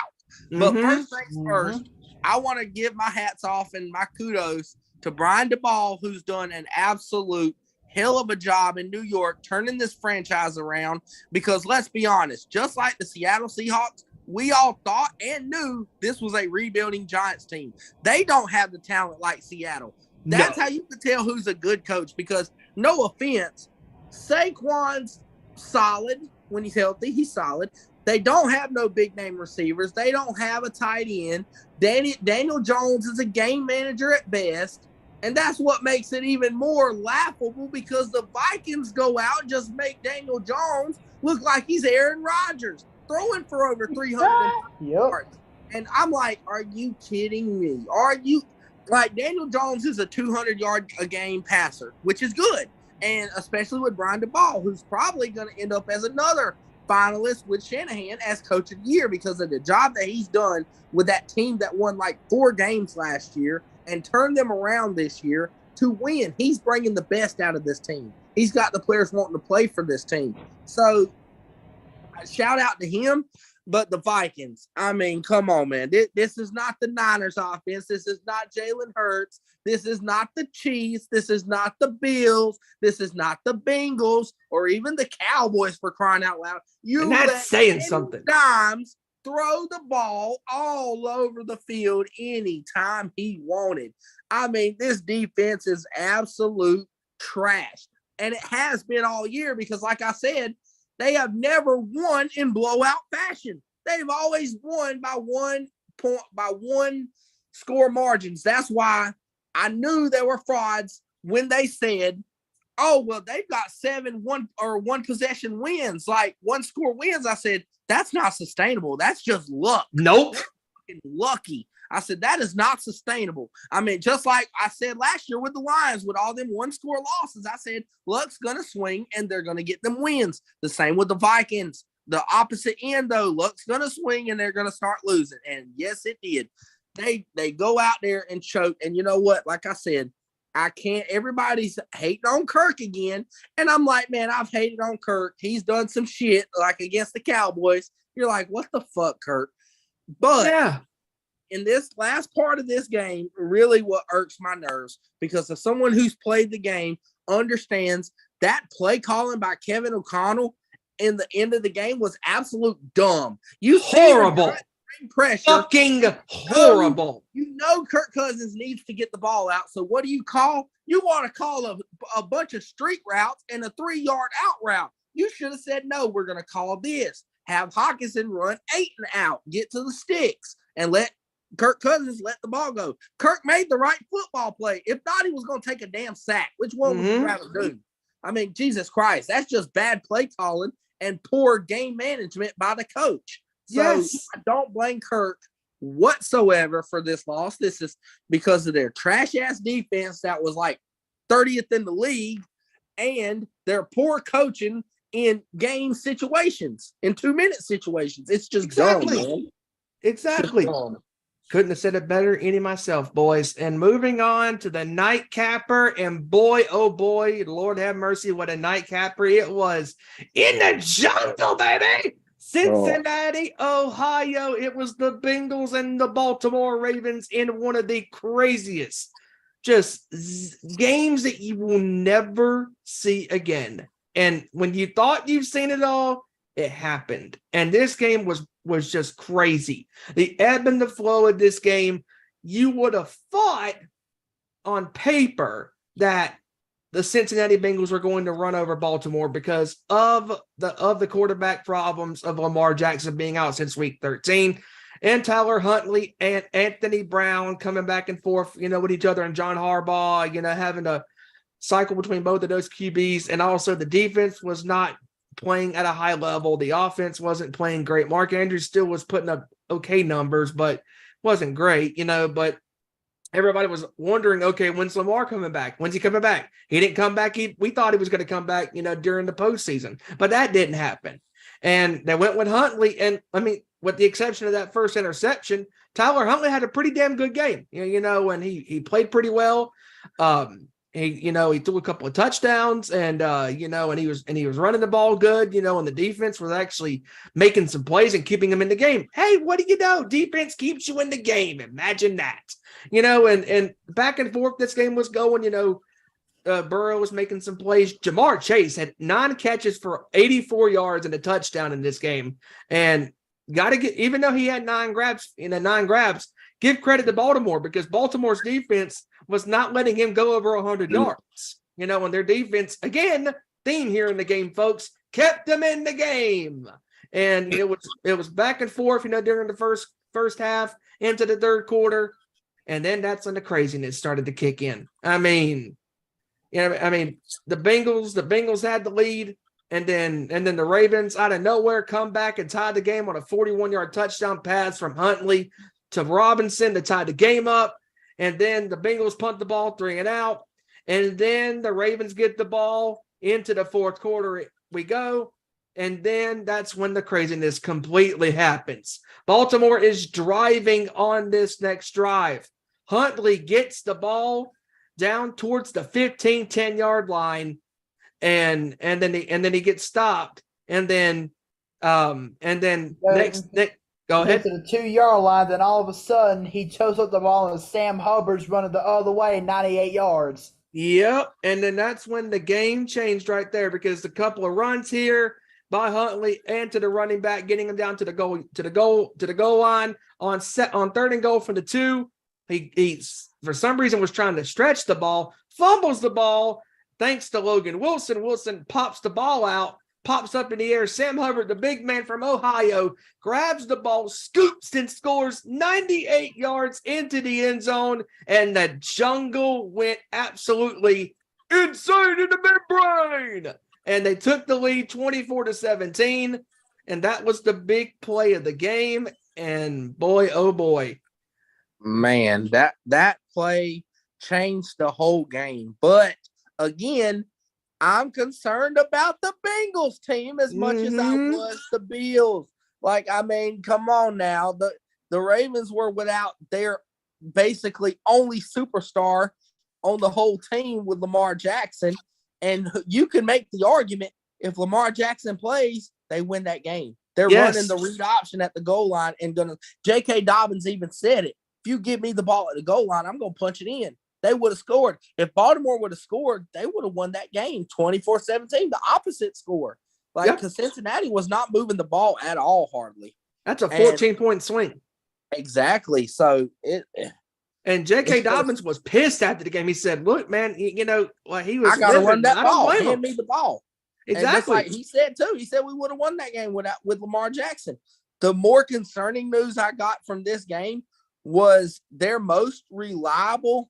But first things first, I want to give my hats off and my kudos to Brian DeBall, who's done an absolute hell of a job in New York turning this franchise around, because let's be honest, just like the Seattle Seahawks, we all thought and knew this was a rebuilding Giants team. They don't have the talent like Seattle. That's how you can tell who's a good coach, because no offense, Saquon's solid when he's healthy. He's solid. They don't have no big-name receivers. They don't have a tight end. Daniel Jones is a game manager at best, and that's what makes it even more laughable, because the Vikings go out and just make Daniel Jones look like he's Aaron Rodgers, throwing for over 300 yards. And I'm like, are you kidding me? like Daniel Jones is a 200-yard a game passer, which is good. And especially with Brian DeBall, who's probably going to end up as another finalist with Shanahan as coach of the year because of the job that he's done with that team that won like 4 games last year and turned them around this year to win. He's bringing the best out of this team. He's got the players wanting to play for this team. So shout out to him. But the Vikings, I mean, come on, man. This is not the Niners offense. This is not Jalen Hurts. This is not the Chiefs. This is not the Bills. This is not the Bengals or even the Cowboys, for crying out loud. And that's saying something. Dimes throw the ball all over the field anytime he wanted. I mean, this defense is absolute trash. And it has been all year because, like I said, they have never won in blowout fashion. They've always won by 1 point, by 1 score margins. That's why I knew they were frauds when they said, oh, well, they've got 1 possession wins, like 1 score wins. I said, that's not sustainable. That's just luck. Nope. They're lucky. I said, that is not sustainable. I mean, just like I said last year with the Lions, with all them 1-score losses, I said, luck's going to swing and they're going to get them wins. The same with the Vikings. The opposite end, though, luck's going to swing and they're going to start losing. And yes, it did. They go out there and choke. And you know what? Like I said, everybody's hating on Kirk again. And I'm like, man, I've hated on Kirk. He's done some shit like against the Cowboys. You're like, what the fuck, Kirk? But yeah. In this last part of this game, really what irks my nerves, because if someone who's played the game understands that play calling by Kevin O'Connell in the end of the game was absolute dumb. Horrible. Pressure. Fucking horrible. You know Kirk Cousins needs to get the ball out. So what do you call? You want to call a bunch of street routes and a 3-yard out route. You should have said, no, we're going to call this. Have Hawkinson run 8 and out, get to the sticks, and let Kirk Cousins let the ball go. Kirk made the right football play. If not, he was going to take a damn sack. Which one would you rather do? I mean, Jesus Christ, that's just bad play calling and poor game management by the coach. So I don't blame Kirk whatsoever for this loss. This is because of their trash-ass defense that was like 30th in the league and their poor coaching in game situations, in 2-minute situations. It's just dumb, man. Exactly. Couldn't have said it better any myself, boys. And moving on to the nightcapper, and boy, oh boy, Lord have mercy, what a nightcapper it was. In the jungle, baby! Cincinnati, Ohio. It was the Bengals and the Baltimore Ravens in one of the craziest games that you will never see again. And when you thought you've seen it all, it happened. And this game was just crazy. The ebb and the flow of this game, you would have thought on paper that the Cincinnati Bengals were going to run over Baltimore because of the quarterback problems of Lamar Jackson being out since week 13, and Tyler Huntley and Anthony Brown coming back and forth, with each other, and John Harbaugh, having to cycle between both of those QBs. And also the defense was not playing at a high level. The offense wasn't playing great. Mark Andrews still was putting up okay numbers, but wasn't great, but everybody was wondering, okay, when's Lamar coming back? When's he coming back? He didn't come back. We thought he was going to come back, during the postseason, but that didn't happen. And they went with Huntley. And I mean, with the exception of that first interception, Tyler Huntley had a pretty damn good game, and he played pretty well. He threw a couple of touchdowns, and and he was running the ball good, and the defense was actually making some plays and keeping him in the game. Hey, what do you know? Defense keeps you in the game. Imagine that, and back and forth this game was going, Burrow was making some plays. Jamar Chase had 9 catches for 84 yards and a touchdown in this game. And even though he had 9 grabs, give credit to Baltimore, because Baltimore's defense was not letting him go over 100 yards. And their defense, again, theme here in the game, folks, kept them in the game. And it was back and forth, during the first half into the third quarter. And then that's when the craziness started to kick in. I mean, the Bengals had the lead, and then the Ravens out of nowhere come back and tie the game on a 41-yard touchdown pass from Huntley to Robinson to tie the game up. and then the Bengals punt the ball 3 and out, and then the Ravens get the ball into the fourth quarter. We go, and then that's when the craziness completely happens. Baltimore is driving on this next drive. Huntley gets the ball down towards the 10-yard line, and then he gets stopped, and then next go ahead to the 2-yard line. Then all of a sudden he chose up the ball, and Sam Hubbard's running the other way, 98 yards. Yep, and then that's when the game changed right there, because a couple of runs here by Huntley and to the running back, getting him down to the goal line on 3rd and goal from the 2. He for some reason was trying to stretch the ball, fumbles the ball, thanks to Logan Wilson. Wilson pops the ball out, pops up in the air. Sam Hubbard, the big man from Ohio, grabs the ball, scoops, and scores 98 yards into the end zone, and the jungle went absolutely insane in the midbrain. And they took the lead 24-17, and that was the big play of the game. And boy, oh boy. Man, that play changed the whole game. But again, I'm concerned about the Bengals team as much as I was the Bills. Like, I mean, come on now. The Ravens were without their basically only superstar on the whole team with Lamar Jackson. And you can make the argument, if Lamar Jackson plays, they win that game. They're running the read option at the goal line and J.K. Dobbins even said it. If you give me the ball at the goal line, I'm going to punch it in. They would have scored. If Baltimore would have scored, they would have won that game 24-17, the opposite score. Because Cincinnati was not moving the ball at all, hardly. That's a 14-point swing. Exactly. So and J.K. Dobbins was pissed after the game. He said, "Look, man, he was. I got to run that ball. Hand me the ball." Exactly. Like he said too. He said we would have won that game with Lamar Jackson. The more concerning news I got from this game was their most reliable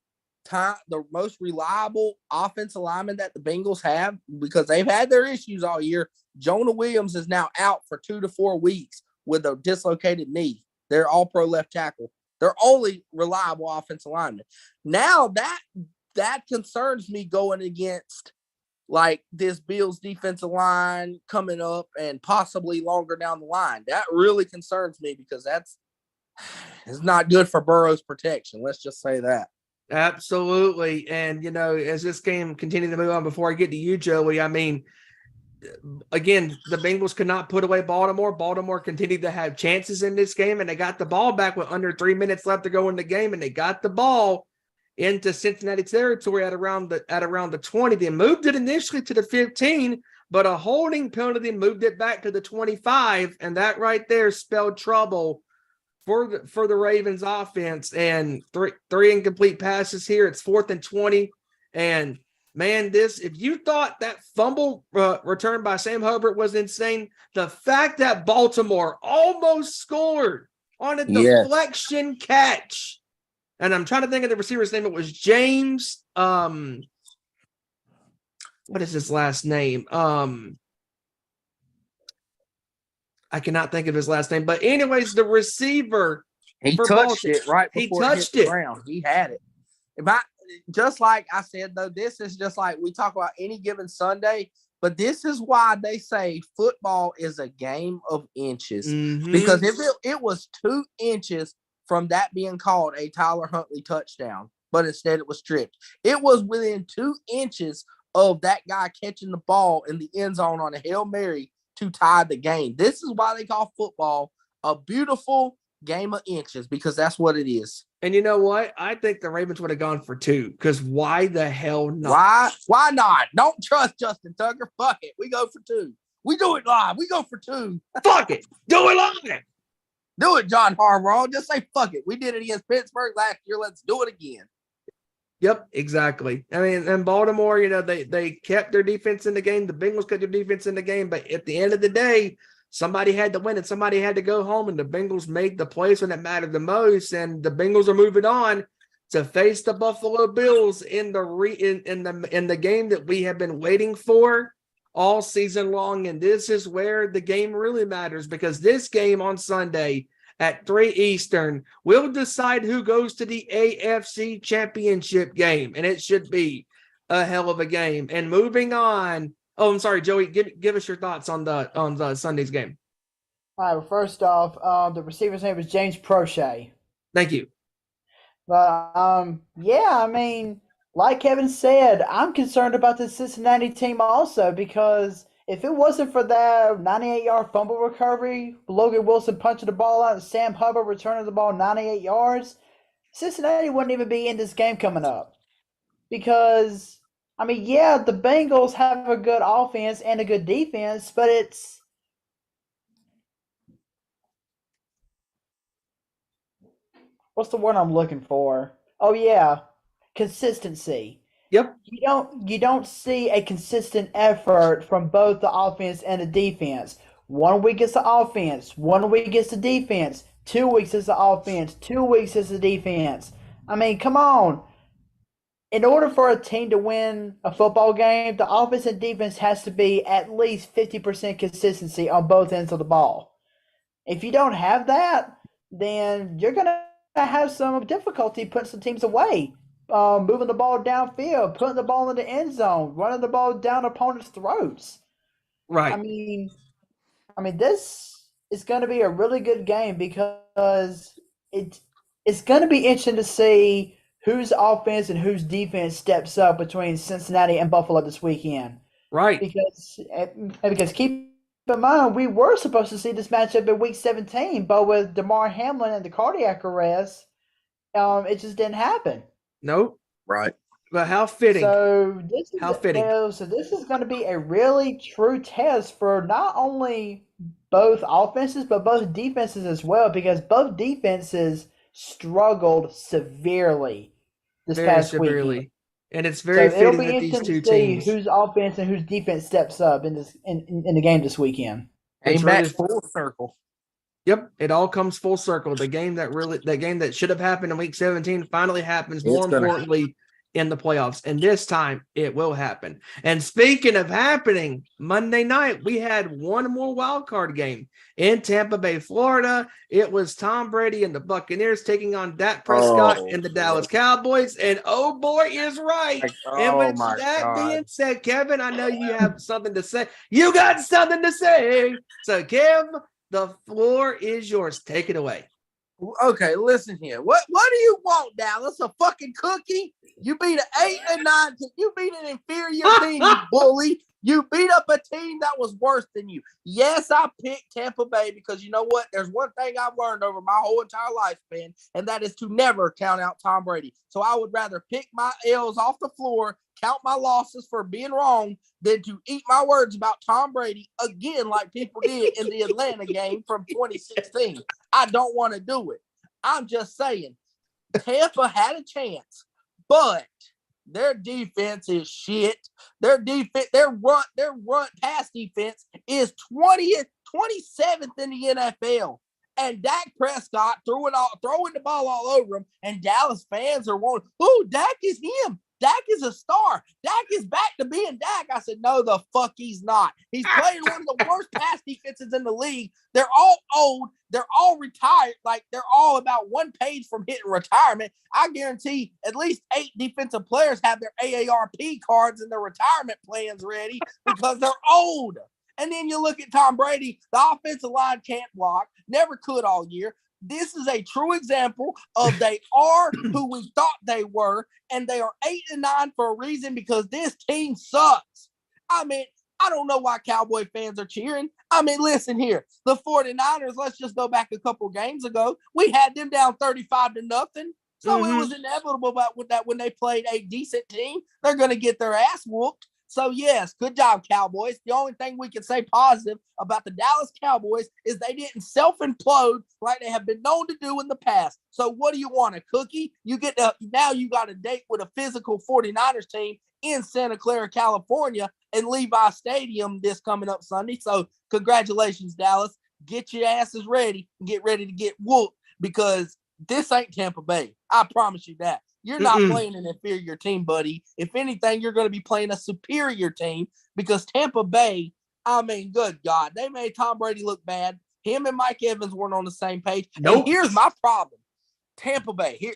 offensive lineman that the Bengals have, because they've had their issues all year. Jonah Williams is now out for 2 to 4 weeks with a dislocated knee. They're all pro left tackle. They're only reliable offensive lineman. Now that concerns me going against like this Bills defensive line coming up and possibly longer down the line. That really concerns me because it's not good for Burrow's protection. Let's just say that. Absolutely. And, as this game continued to move on, before I get to you, Joey, I mean, again, the Bengals could not put away Baltimore. Baltimore continued to have chances in this game, and they got the ball back with under 3 minutes left to go in the game, and they got the ball into Cincinnati territory at around the 20. They moved it initially to the 15, but a holding penalty moved it back to the 25, and that right there spelled trouble for the Ravens offense. And three incomplete passes here. It's 4th and 20, and man, if you thought that fumble return by Sam Hubbard was insane, the fact that Baltimore almost scored on a deflection catch, and I'm trying to think of the receiver's name. It was James. What is his last name? I cannot think of his last name. But anyways, the receiver. He touched it right before he touched it. The ground. He had it. Just like I said, though, this is just like we talk about any given Sunday, but this is why they say football is a game of inches. Mm-hmm. Because if it was 2 inches from that being called a Tyler Huntley touchdown, but instead it was stripped. It was within 2 inches of that guy catching the ball in the end zone on a Hail Mary to tie the game. This is why they call football a beautiful game of inches, because that's what it is. And you know what? I think the Ravens would have gone for 2, because why the hell not? Why not? Don't trust Justin Tucker. Fuck it. We go for 2. We do it live. We go for 2. Fuck it. Do it live. Do it, John Harbaugh. Just say fuck it. We did it against Pittsburgh last year. Let's do it again. Yep, exactly. I mean, and Baltimore, they kept their defense in the game. The Bengals kept their defense in the game. But at the end of the day, somebody had to win and somebody had to go home. And the Bengals made the plays when it mattered the most. And the Bengals are moving on to face the Buffalo Bills in the game that we have been waiting for all season long. And this is where the game really matters, because this game on Sunday at 3 Eastern will decide who goes to the AFC Championship game, and it should be a hell of a game. And moving on. Oh, I'm sorry, Joey. Give us your thoughts on the Sunday's game. All right. Well, first off, the receiver's name is James Prochet. Thank you. But yeah, I mean, like Kevin said, I'm concerned about the Cincinnati team also because if it wasn't for that 98-yard fumble recovery, Logan Wilson punching the ball out and Sam Hubbard returning the ball 98 yards, Cincinnati wouldn't even be in this game coming up. Because, I mean, yeah, the Bengals have a good offense and a good defense, but it's what's the word I'm looking for? Oh yeah, consistency. Yep. You don't see a consistent effort from both the offense and the defense. 1 week it's the offense, 1 week it's the defense, 2 weeks it's the offense, 2 weeks it's the defense. I mean, come on. In order for a team to win a football game, the offense and defense has to be at least 50% consistency on both ends of the ball. If you don't have that, then you're going to have some difficulty putting some teams away, moving the ball downfield, putting the ball in the end zone, running the ball down opponents' throats. Right. I mean, this is going to be a really good game because it's going to be interesting to see whose offense and whose defense steps up between Cincinnati and Buffalo this weekend. Right. Because keep in mind, we were supposed to see this matchup in Week 17, but with DeMar Hamlin and the cardiac arrest, it just didn't happen. Nope. Right. But how fitting. So this is going to be a really true test for not only both offenses, but both defenses as well, because both defenses struggled severely this past weekend. And it's very so it'll fitting be that these interesting two to see teams. whose offense and whose defense steps up in the game this weekend. It's back really full circle. Yep, it all comes full circle. The game that should have happened in Week 17 finally happens. More importantly, in the playoffs, and this time it will happen. And speaking of happening, Monday night we had one more wild card game in Tampa Bay, Florida. It was Tom Brady and the Buccaneers taking on Dak Prescott and the Dallas Cowboys. And oh boy, is right. And with that being said, Kevin, I know you have something to say. You got something to say. So, Kev, the floor is yours. Take it away. Okay, listen here. What do you want, Dallas? A fucking cookie? You beat an 8-9. You beat an inferior team, you bully. You beat up a team that was worse than you. Yes, I picked Tampa Bay because you know what? There's one thing I've learned over my whole entire lifespan, and that is to never count out Tom Brady. So I would rather pick my L's off the floor, count my losses for being wrong, than to eat my words about Tom Brady again like people did in the Atlanta game from 2016. I don't want to do it. I'm just saying, Tampa had a chance, but their defense is shit. Their run pass defense is 27th in the NFL. And Dak Prescott throwing the ball all over him, and Dallas fans are wanting, Dak is him. Dak is a star. Dak is back to being Dak. I said, no, the fuck he's not. He's playing one of the worst pass defenses in the league. They're all old. They're all retired. Like, they're all about one page from hitting retirement. I guarantee at least 8 defensive players have their AARP cards and their retirement plans ready because they're old. And then you look at Tom Brady, the offensive line can't block, never could all year. This is a true example of they are who we thought they were, and they are 8-9 for a reason because this team sucks. I mean, I don't know why Cowboy fans are cheering. I mean, listen here. The 49ers, let's just go back a couple games ago. We had them down 35-0. So it was inevitable that when they played a decent team, they're going to get their ass whooped. So, yes, good job, Cowboys. The only thing we can say positive about the Dallas Cowboys is they didn't self-implode like they have been known to do in the past. So, what do you want, a cookie? Now you got a date with a physical 49ers team in Santa Clara, California, and Levi Stadium this coming up Sunday. So, congratulations, Dallas. Get your asses ready and get ready to get whooped because this ain't Tampa Bay. I promise you that. You're not playing an inferior team, buddy. If anything, you're going to be playing a superior team because Tampa Bay, I mean, good God, they made Tom Brady look bad. Him and Mike Evans weren't on the same page. Nope. And here's my problem. Tampa Bay, here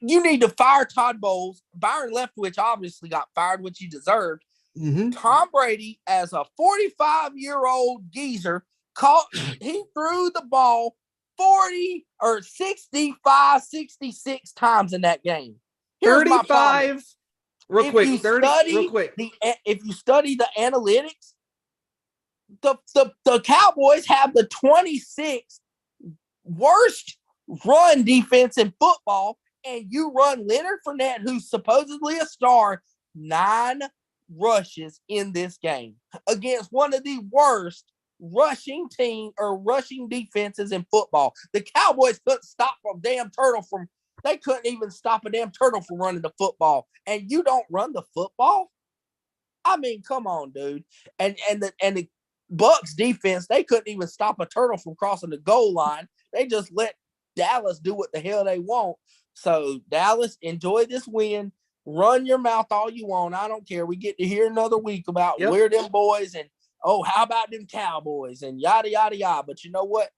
you need to fire Todd Bowles. Byron Leftwich obviously got fired, which he deserved. Mm-hmm. Tom Brady, as a 45-year-old geezer, he threw the ball 66 times in that game. Here's 35. Real quick. If you study the analytics, the Cowboys have the 26th worst run defense in football, and you run Leonard Fournette, who's supposedly a star, 9 rushes in this game against one of the worst rushing defenses in football. The Cowboys couldn't stop a damn turtle from they couldn't even stop a damn turtle from running the football, and you don't run the football? I mean, come on, dude. And the Bucs defense, they couldn't even stop a turtle from crossing the goal line. They just let Dallas do what the hell they want. So Dallas, enjoy this win. Run your mouth all you want. I don't care. We get to hear another week about where them boys and how about them Cowboys and yada yada yada. But you know what?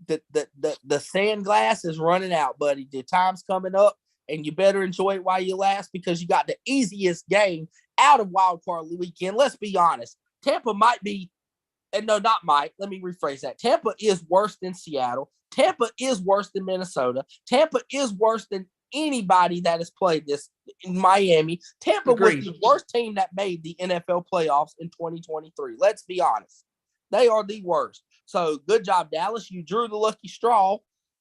The sand glass is running out, buddy. The time's coming up, and you better enjoy it while you last, because you got the easiest game out of Wild Card weekend. Let's be honest. Tampa might be, and no, not might. Let me rephrase that. Tampa is worse than Seattle. Tampa is worse than Minnesota. Tampa is worse than anybody that has played this in Miami. Tampa was the worst team that made the NFL playoffs in 2023. Let's be honest. They are the worst. So good job, Dallas. You drew the lucky straw.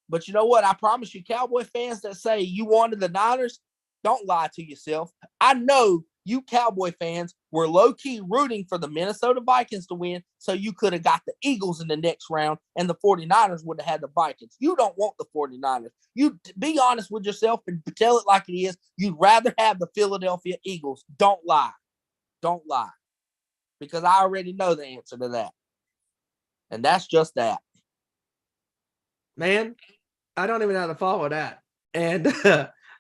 But you know what? I promise you, Cowboy fans that say you wanted the Niners, don't lie to yourself. I know you Cowboy fans were low-key rooting for the Minnesota Vikings to win, so you could have got the Eagles in the next round, and the 49ers would have had the Vikings. You don't want the 49ers. You be honest with yourself and tell it like it is. You'd rather have the Philadelphia Eagles. Don't lie. Don't lie. Because I already know the answer to that. And that's just that. Man, I don't even know how to follow that. And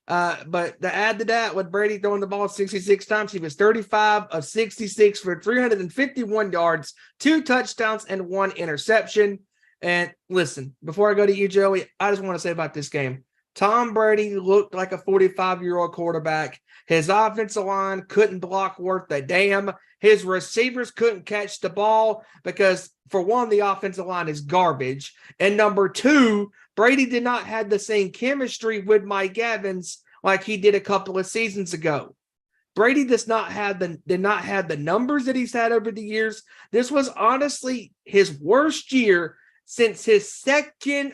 but to add to that, with Brady throwing the ball 66 times, he was 35 of 66 for 351 yards, 2 touchdowns, and 1 interception. And listen, before I go to you, Joey, I just want to say about this game. Tom Brady looked like a 45-year-old quarterback. His offensive line couldn't block worth a damn. His receivers couldn't catch the ball because, for one, the offensive line is garbage. And number 2, Brady did not have the same chemistry with Mike Evans like he did a couple of seasons ago. Brady did not have the numbers that he's had over the years. This was honestly his worst year since his second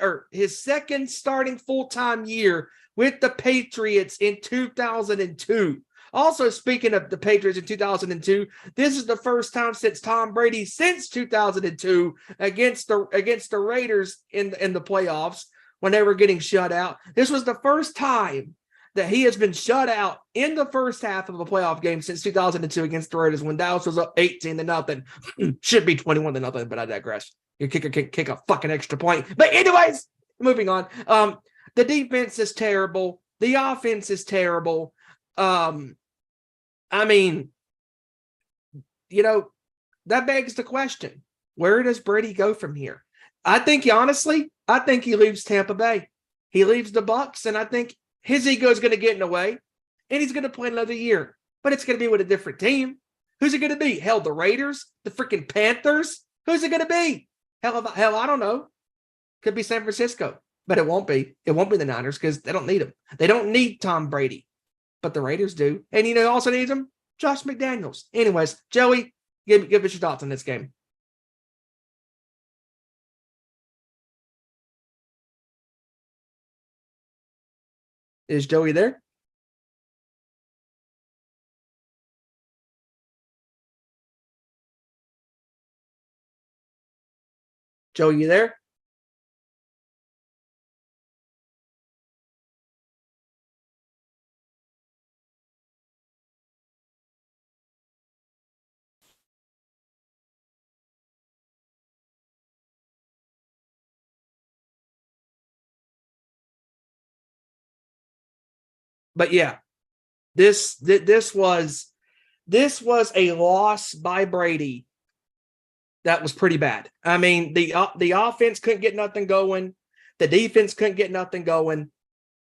starting full-time year with the Patriots in 2002. Also, speaking of the Patriots in 2002, this is the first time since Tom Brady since 2002 against the Raiders in the playoffs when they were getting shut out. This was the first time that he has been shut out in the first half of a playoff game since 2002 against the Raiders when Dallas was up 18-0. Should be 21-0, but I digress. Your kicker can kick a fucking extra point. But anyways, moving on. The defense is terrible. The offense is terrible. I mean, that begs the question, where does Brady go from here? I think he leaves Tampa Bay. He leaves the Bucs, and I think his ego is going to get in the way, and he's going to play another year. But it's going to be with a different team. Who's it going to be? Hell, the Raiders? The freaking Panthers? Who's it going to be? Hell, I don't know. Could be San Francisco, but it won't be. It won't be the Niners because they don't need him. They don't need Tom Brady, but the Raiders do. And who also needs him? Josh McDaniels. Anyways, Joey, give us your thoughts on this game. Is Joey there? Joey, you there? But yeah, this was a loss by Brady that was pretty bad. I mean, the offense couldn't get nothing going. The defense couldn't get nothing going.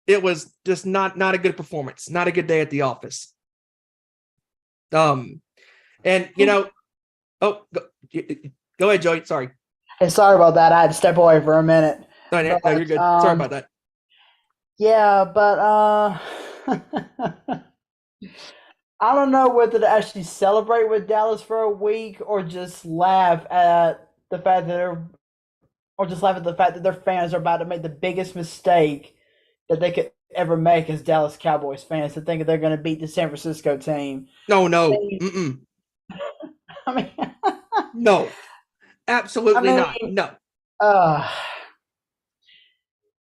It was just not a good performance. Not a good day at the office. And go ahead, Joey. Sorry. Hey, sorry about that. I had to step away for a minute. No, you're good. Sorry about that. Yeah, but I don't know whether to actually celebrate with Dallas for a week or just laugh at the fact that their fans are about to make the biggest mistake that they could ever make as Dallas Cowboys fans, to think that they're going to beat the San Francisco team. No. I mean, no, absolutely not. No.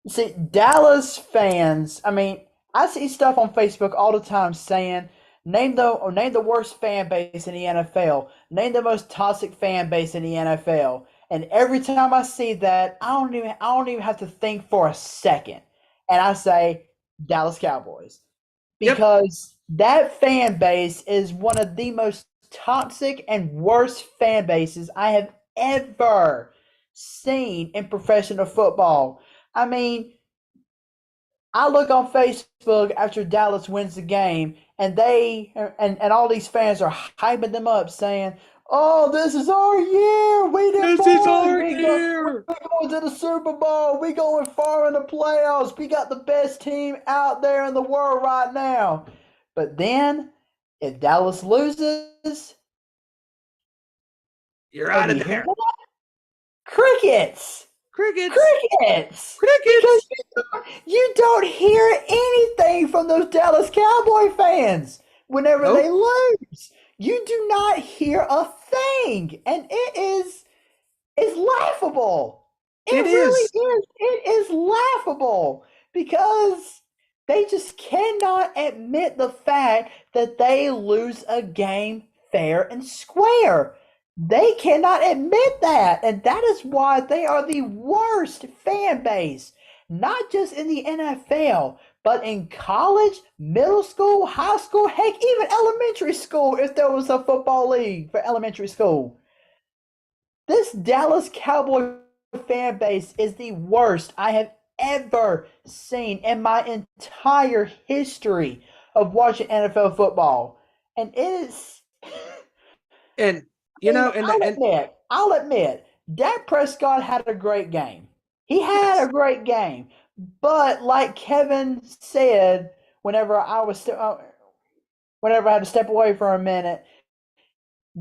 See, Dallas fans, I mean, I see stuff on Facebook all the time saying, name the worst fan base in the NFL. Name the most toxic fan base in the NFL. And every time I see that, I don't even have to think for a second. And I say Dallas Cowboys. Because that fan base is one of the most toxic and worst fan bases I have ever seen in professional football. I mean, I look on Facebook after Dallas wins the game, and all these fans are hyping them up, saying, "Oh, this is our year. We're going to the Super Bowl. We going far in the playoffs. We got the best team out there in the world right now." But then, if Dallas loses, you're out of there. Crickets. Because you don't hear anything from those Dallas Cowboy fans whenever they lose. You do not hear a thing, and it's laughable. It really is. It is laughable because they just cannot admit the fact that they lose a game fair and square. They cannot admit that, and that is why they are the worst fan base, not just in the NFL, but in college, middle school, high school, heck, even elementary school, if there was a football league for elementary school. This Dallas Cowboy fan base is the worst I have ever seen in my entire history of watching NFL football. And it is... And... I'll admit, Dak Prescott had a great game. He had a great game. But like Kevin said, whenever I had to step away for a minute,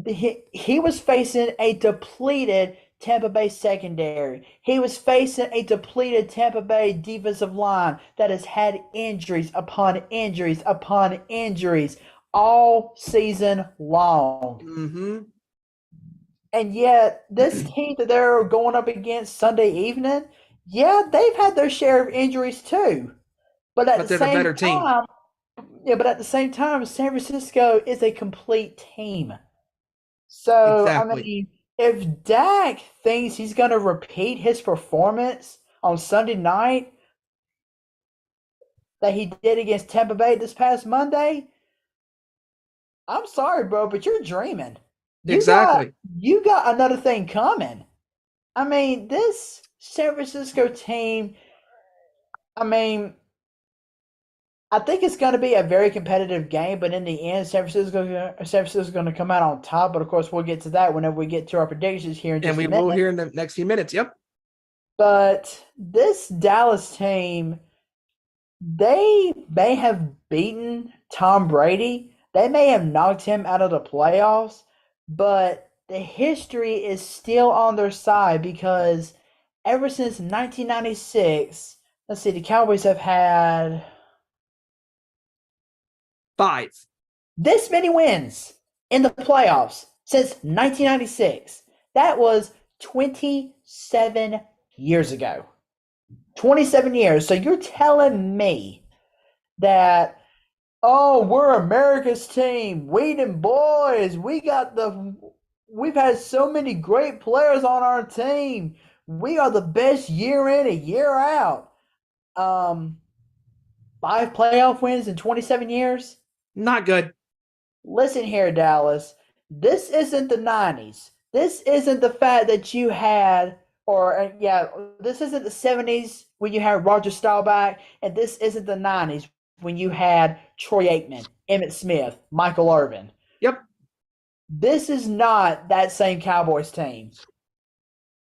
he was facing a depleted Tampa Bay secondary. He was facing a depleted Tampa Bay defensive line that has had injuries upon injuries upon injuries all season long. Mm-hmm. And yet, this team that they're going up against Sunday evening, they've had their share of injuries too. But at the same time, San Francisco is a complete team. So, exactly. I mean, if Dak thinks he's going to repeat his performance on Sunday night that he did against Tampa Bay this past Monday, I'm sorry, bro, but you're dreaming. Exactly. You got another thing coming. I mean, this San Francisco team, I mean, I think it's going to be a very competitive game, but in the end, San Francisco's going to come out on top. But, of course, we'll get to that whenever we get to our predictions here in just a minute. And we will here in the next few minutes, yep. But this Dallas team, they may have beaten Tom Brady. They may have knocked him out of the playoffs. But the history is still on their side because ever since 1996, let's see, the Cowboys have had 5. This many wins in the playoffs since 1996. That was 27 years ago. 27 years. So you're telling me that, oh, we're America's team. We them boys. We've had so many great players on our team. We are the best year in and year out. 5 playoff wins in 27 years? Not good. Listen here, Dallas. This isn't the 90s. this isn't the fact that you had, this isn't the 70s when you had Roger Staubach, and this isn't the 90s when you had Troy Aikman, Emmitt Smith, Michael Irvin. Yep. This is not that same Cowboys team.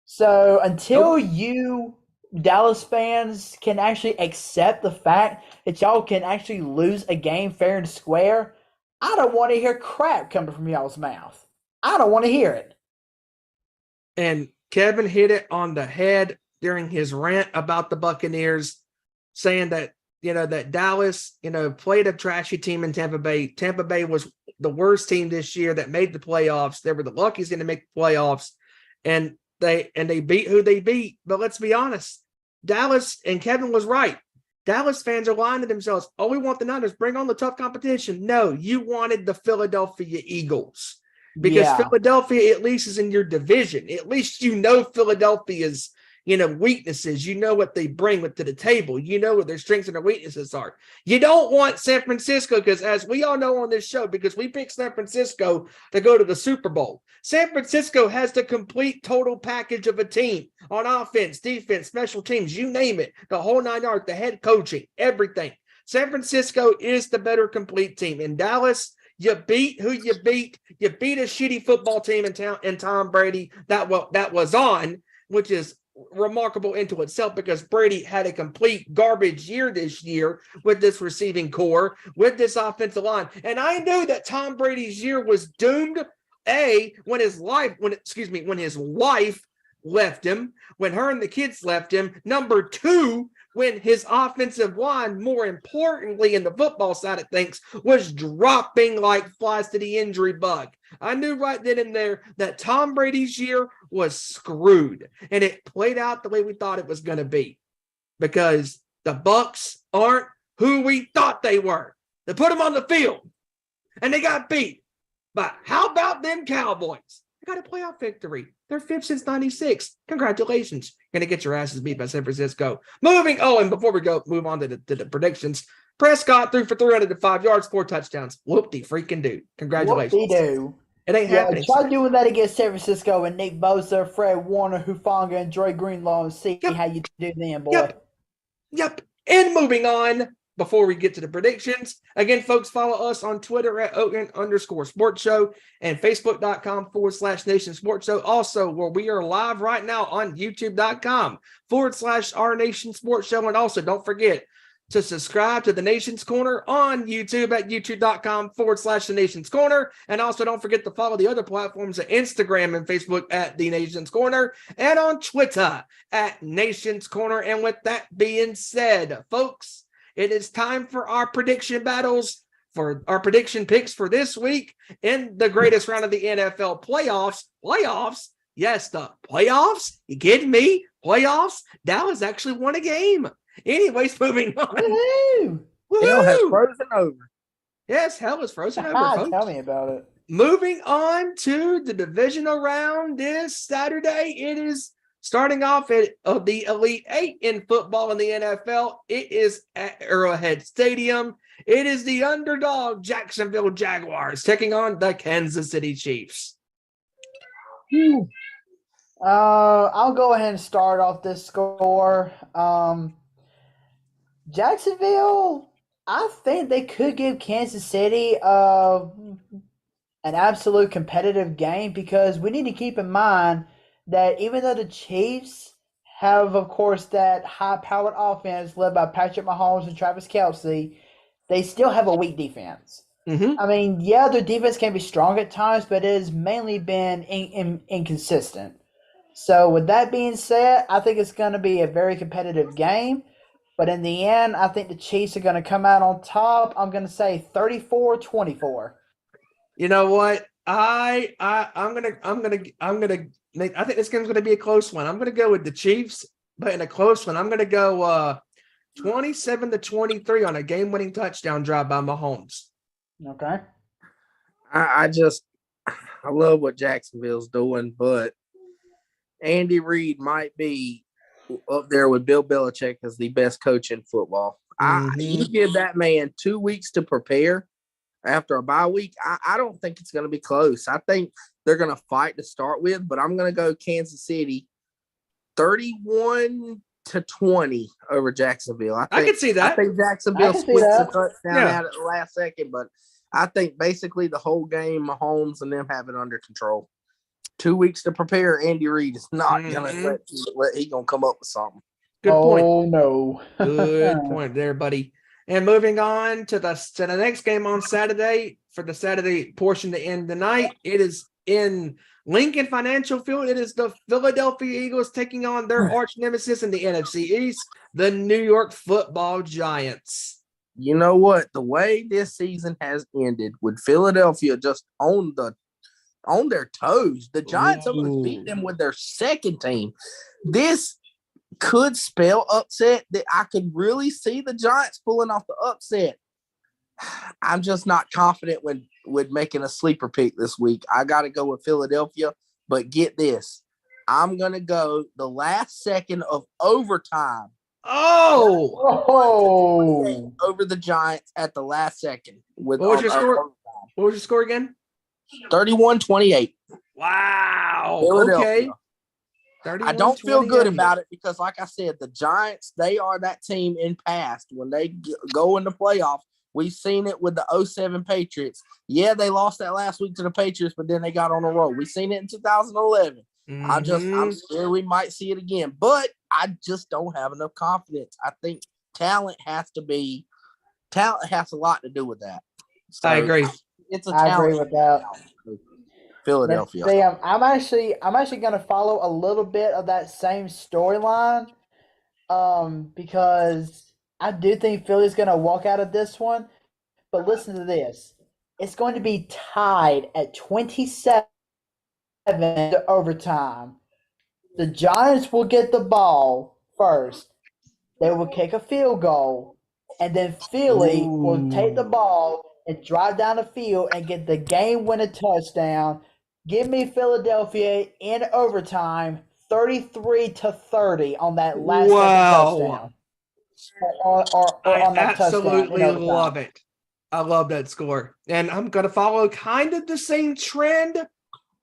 So until you Dallas fans can actually accept the fact that y'all can actually lose a game fair and square, I don't want to hear crap coming from y'all's mouth. I don't want to hear it. And Kevin hit it on the head during his rant about the Buccaneers, saying that, that Dallas, played a trashy team in Tampa Bay. Tampa Bay was the worst team this year that made the playoffs. They were the luckiest to make the playoffs. And they beat who they beat. But let's be honest, Dallas, and Kevin was right. Dallas fans are lying to themselves. Oh, we want the Niners. Bring on the tough competition. No, you wanted the Philadelphia Eagles. Because Philadelphia at least is in your division. At least Philadelphia's, weaknesses. You know what they bring to the table. You know what their strengths and their weaknesses are. You don't want San Francisco because, as we all know on this show, because we picked San Francisco to go to the Super Bowl. San Francisco has the complete total package of a team on offense, defense, special teams, you name it, the whole 9 yards, the head coaching, everything. San Francisco is the better complete team. In Dallas, you beat who you beat. You beat a shitty football team in Tom Brady that was on, which is remarkable into itself because Brady had a complete garbage year this year with this receiving core, with this offensive line. And I knew that Tom Brady's year was doomed, when his wife left him, when her and the kids left him. Number two, when his offensive line, more importantly in the football side of things, was dropping like flies to the injury bug. I knew right then and there that Tom Brady's year was screwed, and it played out the way we thought it was going to be because the Bucs aren't who we thought they were. They put them on the field, and they got beat. But how about them Cowboys? They got a playoff victory. They're fifth since 96. Congratulations. Going to get your asses beat by San Francisco. And before we move on to the predictions, Prescott threw for 305 yards, 4 touchdowns. Whoop-de-freaking-do. Congratulations. Whoop-de-do. It ain't happening. Try doing that against San Francisco and Nick Bosa, Fred Warner, Hufanga, and Dre Greenlaw and see how you do then, boy. Yep. And moving on, before we get to the predictions, again, folks, follow us on Twitter at Oakland_Sports Show and Facebook.com/Nation Sports Show. Also, where we are live right now on YouTube.com/Our Nation Sports Show. And also, don't forget to subscribe to the Nation's Corner on YouTube at YouTube.com/The Nation's Corner. And also, don't forget to follow the other platforms at Instagram and Facebook at The Nation's Corner and on Twitter at Nation's Corner. And with that being said, folks, it is time for our prediction battles, for our prediction picks for this week in the greatest round of the NFL playoffs. Playoffs? Yes, the playoffs? You kidding me? Playoffs? Dallas actually won a game. Anyways, moving on. Woohoo! Hell has frozen over. Yes, hell is frozen over, folks. Tell me about it. Moving on to the divisional round this Saturday. It is starting off at the Elite Eight in football in the NFL. It is at Arrowhead Stadium. It is the underdog Jacksonville Jaguars taking on the Kansas City Chiefs. I'll go ahead and start off this score. Jacksonville, I think they could give Kansas City an absolute competitive game because we need to keep in mind that even though the Chiefs have, of course, that high-powered offense led by Patrick Mahomes and Travis Kelce, they still have a weak defense. Mm-hmm. I mean, their defense can be strong at times, but it has mainly been inconsistent. So with that being said, I think it's going to be a very competitive game. But in the end, I think the Chiefs are going to come out on top. I'm going to say 34-24. You know what? I think this game's going to be a close one. I'm going to go with the Chiefs, but in a close one, I'm going to go 27-23 on a game-winning touchdown drive by Mahomes. Okay. I love what Jacksonville's doing, but Andy Reid might be up there with Bill Belichick as the best coach in football. Mm-hmm. You give that man 2 weeks to prepare. after a bye week. I don't think it's going to be close. I think they're going to fight to start with, but I'm going to go Kansas City 31-20 over Jacksonville. I can see that. I think Jacksonville squeaks a touchdown Yeah. at the last second, but I think basically the whole game, Mahomes and them have it under control. 2 weeks to prepare. Andy Reid is not going to let he going to come up with something. Good point. Oh, no. Good point there, buddy. And moving on to the next game on Saturday, for the Saturday portion to end the night, it is in Lincoln Financial Field. It is the Philadelphia Eagles taking on their arch nemesis in the NFC East, the New York Football Giants. You know what? The way this season has ended with Philadelphia just on their toes, the Giants almost beat them with their second team. This could spell upset. That I could really see the Giants pulling off the upset. I'm just not confident with making a sleeper pick this week. I got to go with Philadelphia, but get this. I'm going to go the last second of overtime. Oh! Over the Giants at the last second. What was your score? What was your score again? 31-28. Wow. Okay. I don't feel good about it because, like I said, the Giants, they are that team in past. When they go into playoffs, we've seen it with the 2007 Patriots. Yeah, they lost that last week to the Patriots, but then they got on a roll. We've seen it in 2011. I'm scared we might see it again, but I just don't have enough confidence. I think talent has a lot to do with that. So I agree. I agree with that. Philadelphia. See, I'm actually going to follow a little bit of that same storyline, because I do think Philly's going to walk out of this one. But listen to this: it's going to be tied at 27 to overtime. The Giants will get the ball first. They will kick a field goal, and then Philly will take the ball and drive down the field and get the game-winning touchdown. Give me Philadelphia in overtime, 33-30 on that last second touchdown. I absolutely love it. I love that score. And I'm going to follow kind of the same trend.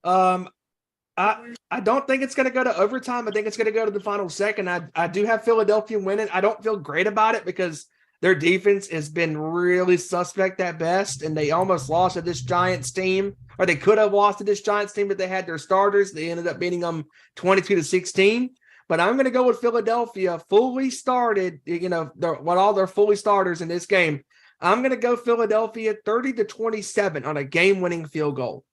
I don't think it's going to go to overtime. I think it's going to go to the final second. I do have Philadelphia winning. I don't feel great about it because their defense has been really suspect at best, and they almost lost to this Giants team, or they could have lost to this Giants team, but they had their starters. They ended up beating them 22-16. But I'm going to go with Philadelphia, fully started, all their fully starters in this game. I'm going to go Philadelphia 30-27 on a game-winning field goal.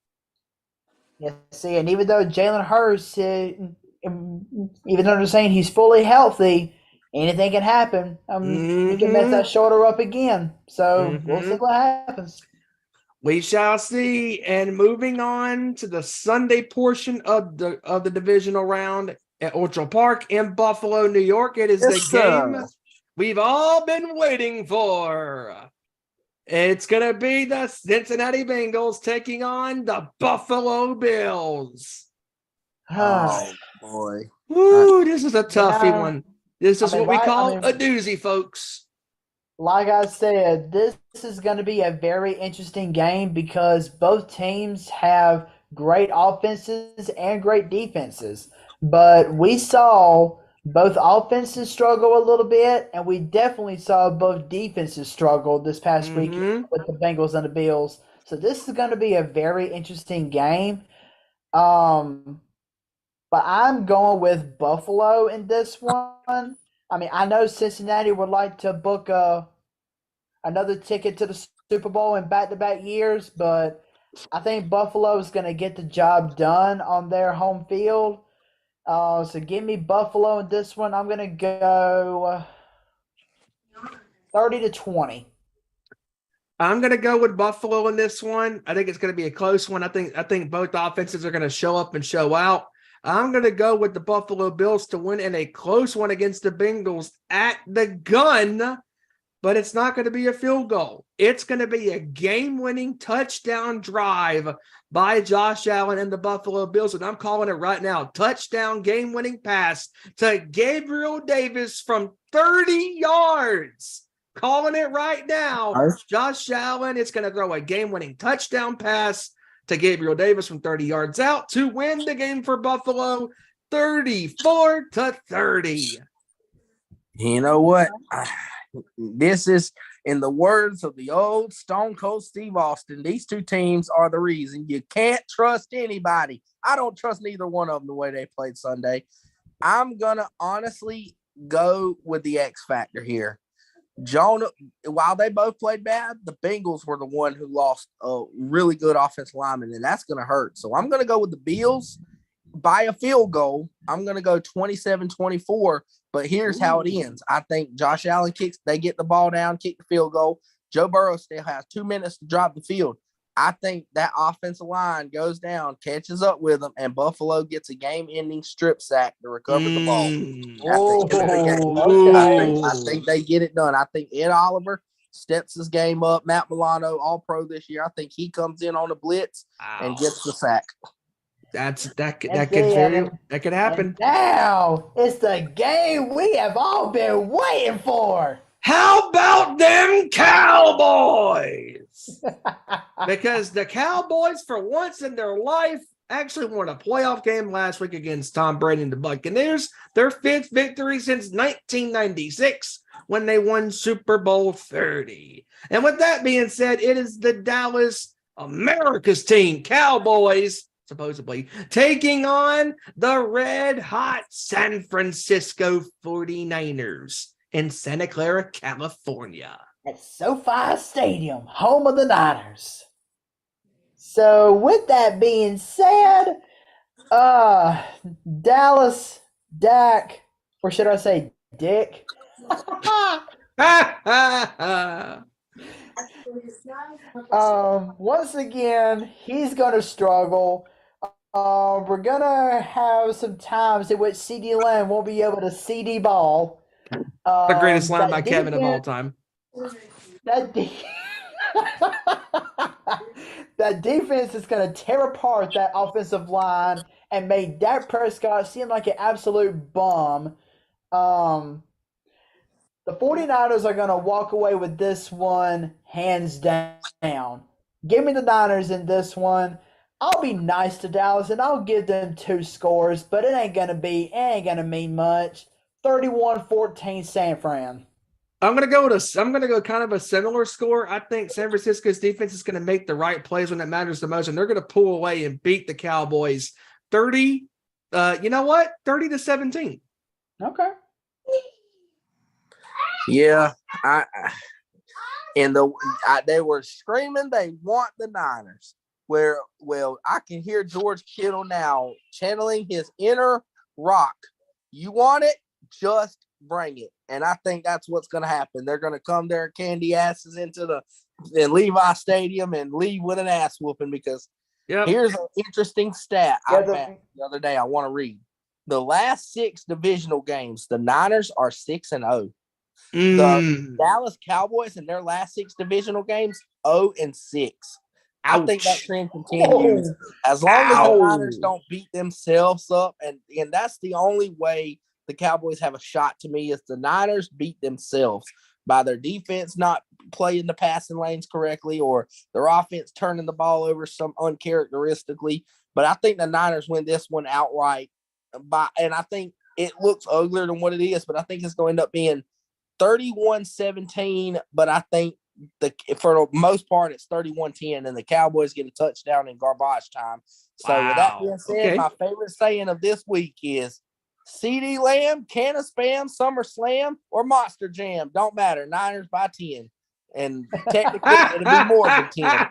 Yeah, see, and even though Jalen Hurts, even though they're saying he's fully healthy, anything can happen. He can mess that shoulder up again. So we'll see what happens. We shall see. And moving on to the Sunday portion of the divisional round at Orchard Park in Buffalo, New York. It is the game we've all been waiting for. It's going to be the Cincinnati Bengals taking on the Buffalo Bills. Oh, boy. Woo, this is a toughie one. This is what we call a doozy, folks. Like I said, this is going to be a very interesting game because both teams have great offenses and great defenses. But we saw both offenses struggle a little bit, and we definitely saw both defenses struggle this past week with the Bengals and the Bills. So this is going to be a very interesting game. But I'm going with Buffalo in this one. I mean, I know Cincinnati would like to book another ticket to the Super Bowl in back-to-back years, but I think Buffalo is going to get the job done on their home field. So give me Buffalo in this one. I'm going to go 30-20. I'm going to go with Buffalo in this one. I think it's going to be a close one. I think both offenses are going to show up and show out. I'm going to go with the Buffalo Bills to win in a close one against the Bengals at the gun, but it's not going to be a field goal. It's going to be a game-winning touchdown drive by Josh Allen and the Buffalo Bills, and I'm calling it right now. Touchdown game-winning pass to Gabriel Davis from 30 yards. calling it right now. Nice. Josh Allen is going to throw a game-winning touchdown pass to Gabriel Davis from 30 yards out to win the game for Buffalo 34-30. You know what? This is, in the words of the old Stone Cold Steve Austin, these two teams are the reason you can't trust anybody. I don't trust neither one of them the way they played Sunday. I'm going to honestly go with the X factor here. Jonah, while they both played bad, the Bengals were the one who lost a really good offensive lineman, and that's going to hurt. So I'm going to go with the Bills by a field goal. I'm going to go 27-24, but here's how it ends. I think Josh Allen they get the ball down, kick the field goal. Joe Burrow still has 2 minutes to drive the field. I think that offensive line goes down, catches up with them, and Buffalo gets a game-ending strip sack to recover the ball. I think they get it done. I think Ed Oliver steps his game up. Matt Milano, all-pro this year. I think he comes in on a blitz and gets the sack. That could happen. And now it's the game we have all been waiting for. How about them Cowboys? Because the Cowboys, for once in their life, actually won a playoff game last week against Tom Brady and the Buccaneers. Their 5th victory since 1996 when they won Super Bowl 30. And with that being said, it is the Dallas, America's team, Cowboys, supposedly, taking on the red-hot San Francisco 49ers in Santa Clara, California. At SoFi Stadium, home of the Niners. So with that being said, Dallas, Dak, or should I say Dick? Once again, he's going to struggle. We're going to have some times in which CD Lamb won't be able to CD ball. The greatest line by Kevin of all time. That defense is going to tear apart that offensive line and make Dak Prescott seem like an absolute bum. The 49ers are going to walk away with this one hands down. Give me the Niners in this one. I'll be nice to Dallas and I'll give them 2 scores, but it ain't going to mean much. 31-14 San Fran. I'm gonna go kind of a similar score. I think San Francisco's defense is going to make the right plays when it matters the most, and they're going to pull away and beat the Cowboys 30. 30-17. Okay. Yeah, they were screaming they want the Niners. Well, I can hear George Kittle now channeling his inner Rock. You want it? Just bring it. And I think that's what's going to happen. They're going to come their candy asses into the Levi Stadium and leave with an ass whooping because here's an interesting stat I found the other day I want to read. The last 6 divisional games, the Niners are 6-0. The Dallas Cowboys in their last 6 divisional games, 0-6. I think that trend continues as long as the Niners don't beat themselves up. And that's the only way the Cowboys have a shot to me is the Niners beat themselves by their defense not playing the passing lanes correctly or their offense turning the ball over some uncharacteristically. But I think the Niners win this one outright. And I think it looks uglier than what it is, but I think it's going to end up being 31-17. But I think for the most part, it's 31-10, and the Cowboys get a touchdown in garbage time. So with that being said, my favorite saying of this week is CD Lamb, can of spam, Summer Slam, or Monster Jam. Don't matter. Niners by 10. And technically, it'll be more than 10.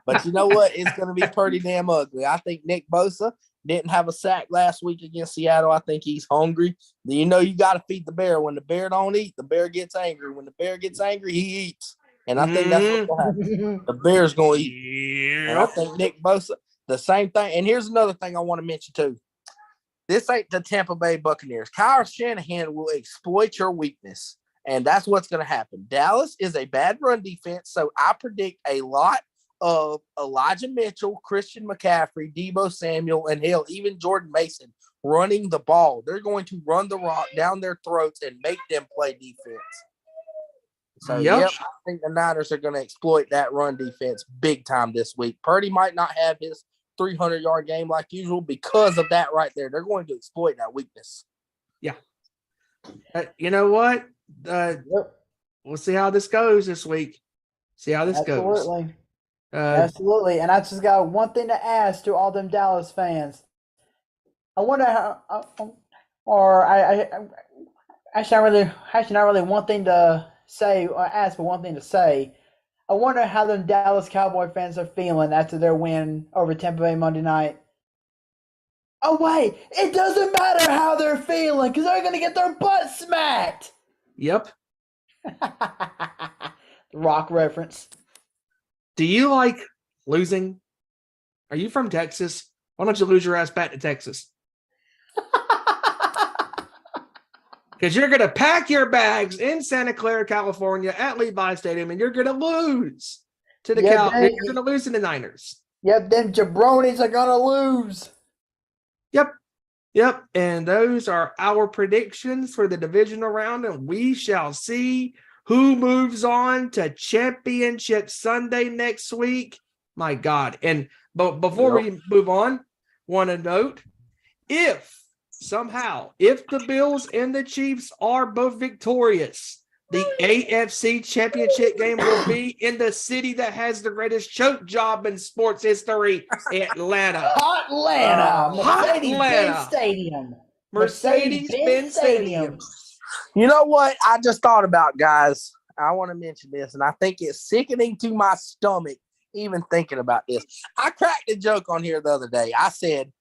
But you know what? It's going to be pretty damn ugly. I think Nick Bosa didn't have a sack last week against Seattle. I think he's hungry. You know you got to feed the bear. When the bear don't eat, the bear gets angry. When the bear gets angry, he eats. And I think that's what's going to happen. The bear's going to eat. And I think Nick Bosa, the same thing. And here's another thing I want to mention too. This ain't the Tampa Bay Buccaneers. Kyle Shanahan will exploit your weakness, and that's what's going to happen. Dallas is a bad run defense, so I predict a lot of Elijah Mitchell, Christian McCaffrey, Deebo Samuel, and hell, even Jordan Mason running the ball. They're going to run the rock down their throats and make them play defense. So, Yep. I think the Niners are going to exploit that run defense big time this week. Purdy might not have his 300-yard game like usual because of that right there. They're going to exploit that weakness. Yeah. You know what? We'll see how this goes this week. See how this goes. Absolutely. And I just got one thing to ask to all them Dallas fans. I wonder how, actually not really one thing to say or ask, but one thing to say. I wonder how them Dallas Cowboy fans are feeling after their win over Tampa Bay Monday night. Oh, wait, it doesn't matter how they're feeling because they're going to get their butt smacked. Yep. Rock reference. Do you like losing? Are you from Texas? Why don't you lose your ass back to Texas? Because you're going to pack your bags in Santa Clara, California at Levi Stadium, and you're going to lose to the Cowboys. You're going to lose to the Niners. Yep, them jabronis are going to lose. Yep. And those are our predictions for the divisional round, and we shall see who moves on to Championship Sunday next week. My God. But before we move on, want to note, if the Bills and the Chiefs are both victorious, the AFC Championship game will be in the city that has the greatest choke job in sports history, Atlanta. Mercedes-Benz Stadium. Mercedes-Benz Stadium. You know what I just thought about, guys? I want to mention this, and I think it's sickening to my stomach even thinking about this. I cracked a joke on here the other day. I said,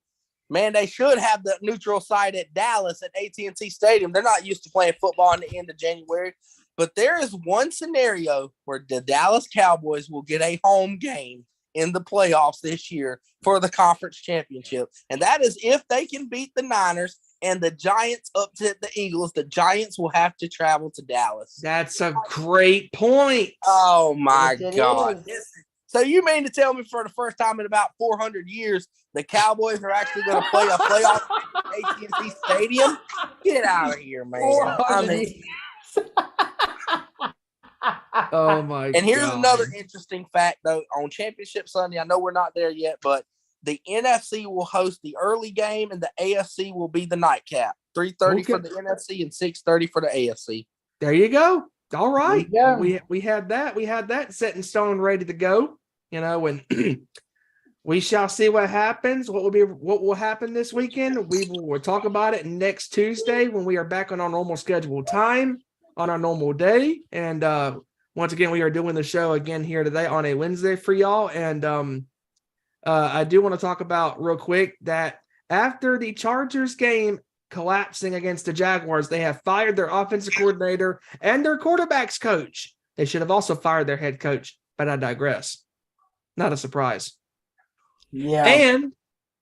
man, they should have the neutral site at Dallas at AT&T Stadium. They're not used to playing football in the end of January. But there is one scenario where the Dallas Cowboys will get a home game in the playoffs this year for the conference championship. And that is if they can beat the Niners and the Giants upset the Eagles. The Giants will have to travel to Dallas. That's a great point. Oh, my God. So you mean to tell me for the first time in about 400 years, the Cowboys are actually going to play a playoff at AT&T Stadium? Get out of here, man. Oh my God. And here's another interesting fact, though. On Championship Sunday, I know we're not there yet, but the NFC will host the early game and the AFC will be the nightcap. 3:30 for the NFC and 6:30 for the AFC. There you go. All right. We had that. We had that set in stone, ready to go. And we shall see what happens. What will happen this weekend? We'll talk about it next Tuesday when we are back on our normal scheduled time on our normal day. And once again, we are doing the show again here today on a Wednesday for y'all. And I do want to talk about real quick that after the Chargers game collapsing against the Jaguars, they have fired their offensive coordinator and their quarterbacks coach. They should have also fired their head coach, but I digress. Not a surprise. Yeah. And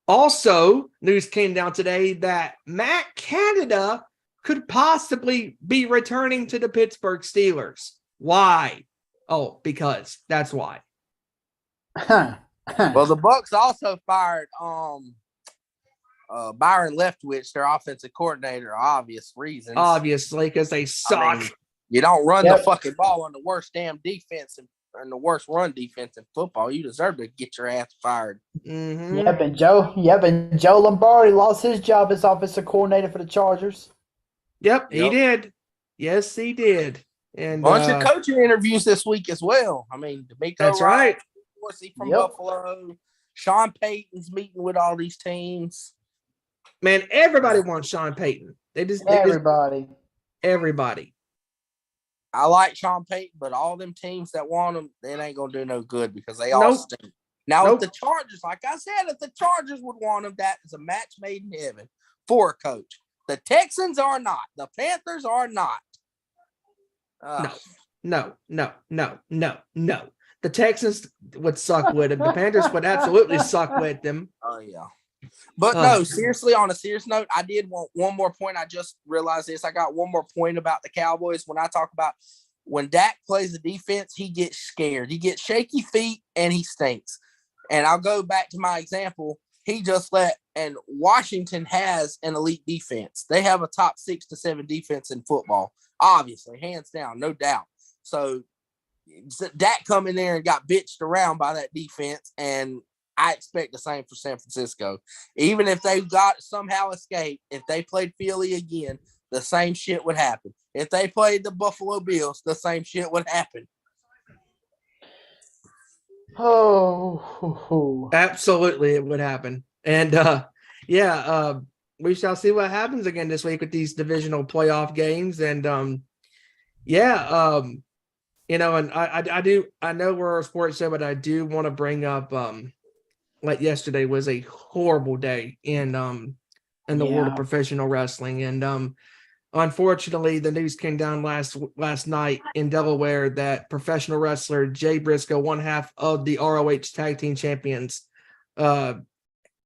also, news came down today that Matt Canada could possibly be returning to the Pittsburgh Steelers. Why? Oh, because that's why. Well, the Bucs also fired Byron Leftwich, their offensive coordinator, obvious reasons. Obviously, because they suck. You don't run the fucking ball on the worst damn defense and the worst run defense in football. You deserve to get your ass fired. Mm-hmm. And Joe Lombardi lost his job as offensive coordinator for the Chargers. Yep, he did. Yes, he did. And bunch of coaching interviews this week as well. I mean, that's right. Dorsey from Buffalo. Sean Payton's meeting with all these teams. Man, everybody wants Sean Payton. Everybody. I like Sean Payton, but all them teams that want him, they ain't gonna do no good because they all stink. Now, if the Chargers, like I said, if the Chargers would want him, that is a match made in heaven for a coach. The Texans are not. The Panthers are not. No. The Texans would suck with him. The Panthers would absolutely suck with them. Oh, yeah. But no, seriously, on a serious note, I did want one more point. I just realized this. I got one more point about the Cowboys. When I talk about when Dak plays the defense, he gets scared. He gets shaky feet and he stinks. And I'll go back to my example. And Washington has an elite defense. They have a top 6 to 7 defense in football. Obviously, hands down, no doubt. So Dak come in there and got bitched around by that defense, and I expect the same for San Francisco. Even if they got somehow escaped, if they played Philly again, the same shit would happen. If they played the Buffalo Bills, the same shit would happen. Oh, Absolutely, it would happen. And we shall see what happens again this week with these divisional playoff games. And and I know we're a sports show, but I do want to bring up like yesterday was a horrible day in the world of professional wrestling. And unfortunately, the news came down last night in Delaware that professional wrestler Jay Briscoe, one half of the ROH Tag Team Champions,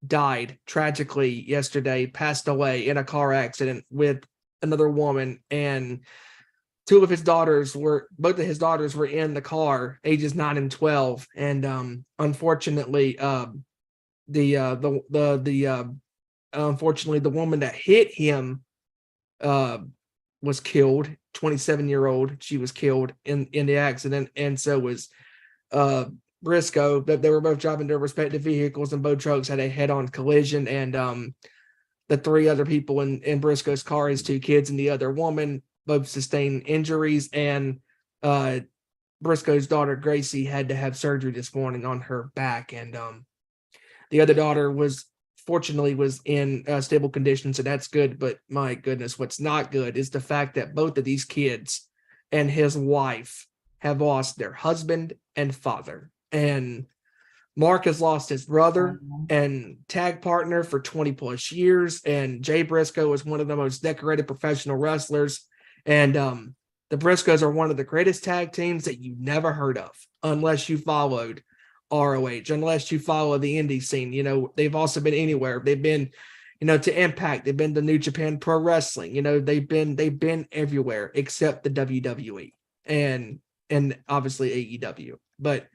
died tragically yesterday, passed away in a car accident with another woman, and both of his daughters were in the car, ages 9 and 12, and unfortunately, unfortunately, the woman that hit him was killed. 27-year-old, she was killed in the accident, and so was Briscoe. That they were both driving their respective vehicles, and both trucks had a head-on collision. And the three other people in Briscoe's car, his two kids and the other woman, both sustained injuries. And Briscoe's daughter Gracie had to have surgery this morning on her back, and the other daughter was in stable condition, so that's good. But my goodness, what's not good is the fact that both of these kids and his wife have lost their husband and father. And Mark has lost his brother and tag partner for 20 plus years. And Jay Briscoe is one of the most decorated professional wrestlers. And the Briscoes are one of the greatest tag teams that you never heard of unless you followed ROH, unless you follow the indie scene. You know, they've also been anywhere. They've been, to Impact. They've been to New Japan Pro Wrestling. They've been everywhere except the WWE and obviously AEW. But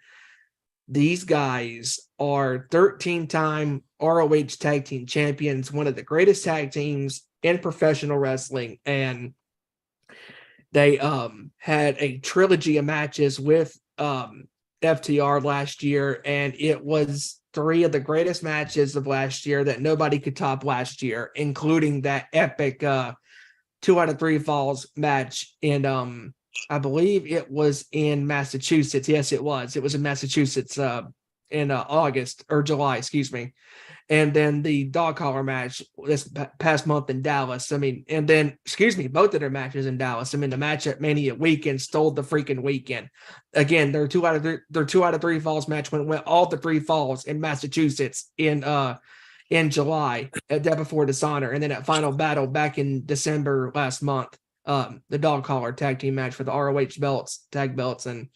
these guys are 13-time ROH tag team champions, one of the greatest tag teams in professional wrestling. And they had a trilogy of matches with FTR last year, and it was three of the greatest matches of last year that nobody could top last year, including that epic 2 out of 3 falls match in I believe it was in Massachusetts. Yes, it was. It was in Massachusetts in August or July, excuse me. And then the dog collar match this past month in Dallas. I mean, and then, both of their matches in Dallas. I mean, the match at Mania Weekend stole the freaking weekend. Again, their 2 out of 3 falls match went all the 3 falls in Massachusetts in July at Death Before Dishonor. And then at Final Battle back in December last month, the dog collar tag team match for the ROH tag belts. And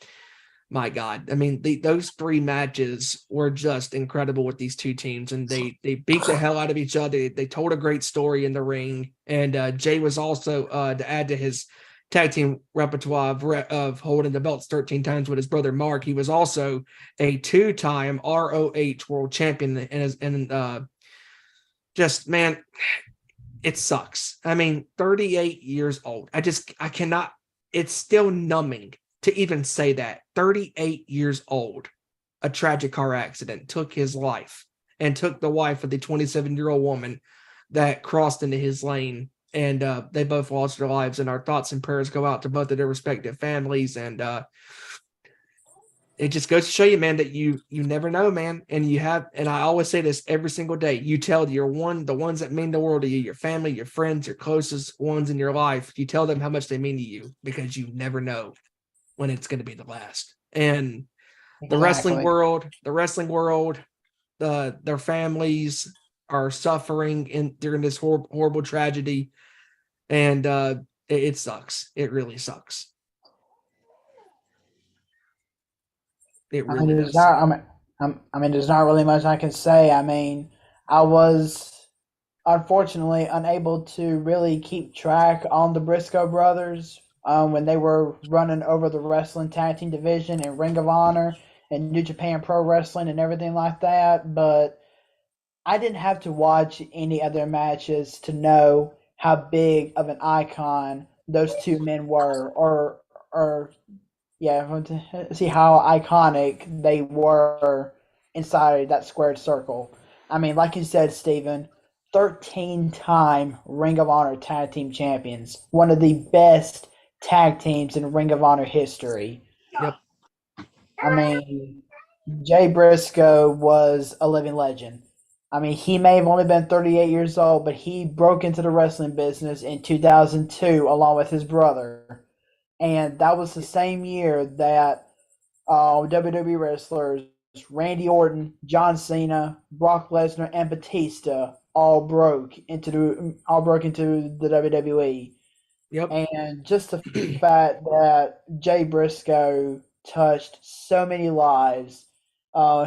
my God, I mean, those 3 matches were just incredible with these two teams, and they beat the hell out of each other. They told a great story in the ring, and Jay was also to add to his tag team repertoire of holding the belts 13 times with his brother Mark. He was also a 2-time ROH world champion, and just, man, it sucks. I mean, 38 years old. I cannot. It's still numbing to even say that. 38 years old, a tragic car accident took his life and took the wife of the 27-year-old woman that crossed into his lane. And they both lost their lives. And our thoughts and prayers go out to both of their respective families. And it just goes to show you, man, that you never know, man. And I always say this every single day. You tell the ones that mean the world to you, your family, your friends, your closest ones in your life, you tell them how much they mean to you, because you never know when it's going to be the last. And the wrestling world, their families are suffering during this horrible tragedy. And it sucks. It really sucks. It really does. There's not really much I can say. I mean, I was unfortunately unable to really keep track on the Briscoe brothers when they were running over the wrestling tag team division and Ring of Honor and New Japan Pro Wrestling and everything like that. But I didn't have to watch any other matches to know how big of an icon those two men were, or to see how iconic they were inside that squared circle. I mean, like you said, Steven, 13-time Ring of Honor Tag Team Champions, one of the best tag teams in Ring of Honor history. Yep. I mean, Jay Briscoe was a living legend. I mean, he may have only been 38 years old, but he broke into the wrestling business in 2002 along with his brother. And that was the same year that WWE wrestlers Randy Orton, John Cena, Brock Lesnar, and Batista all broke into the WWE. Yep. And just the fact that Jay Briscoe touched so many lives.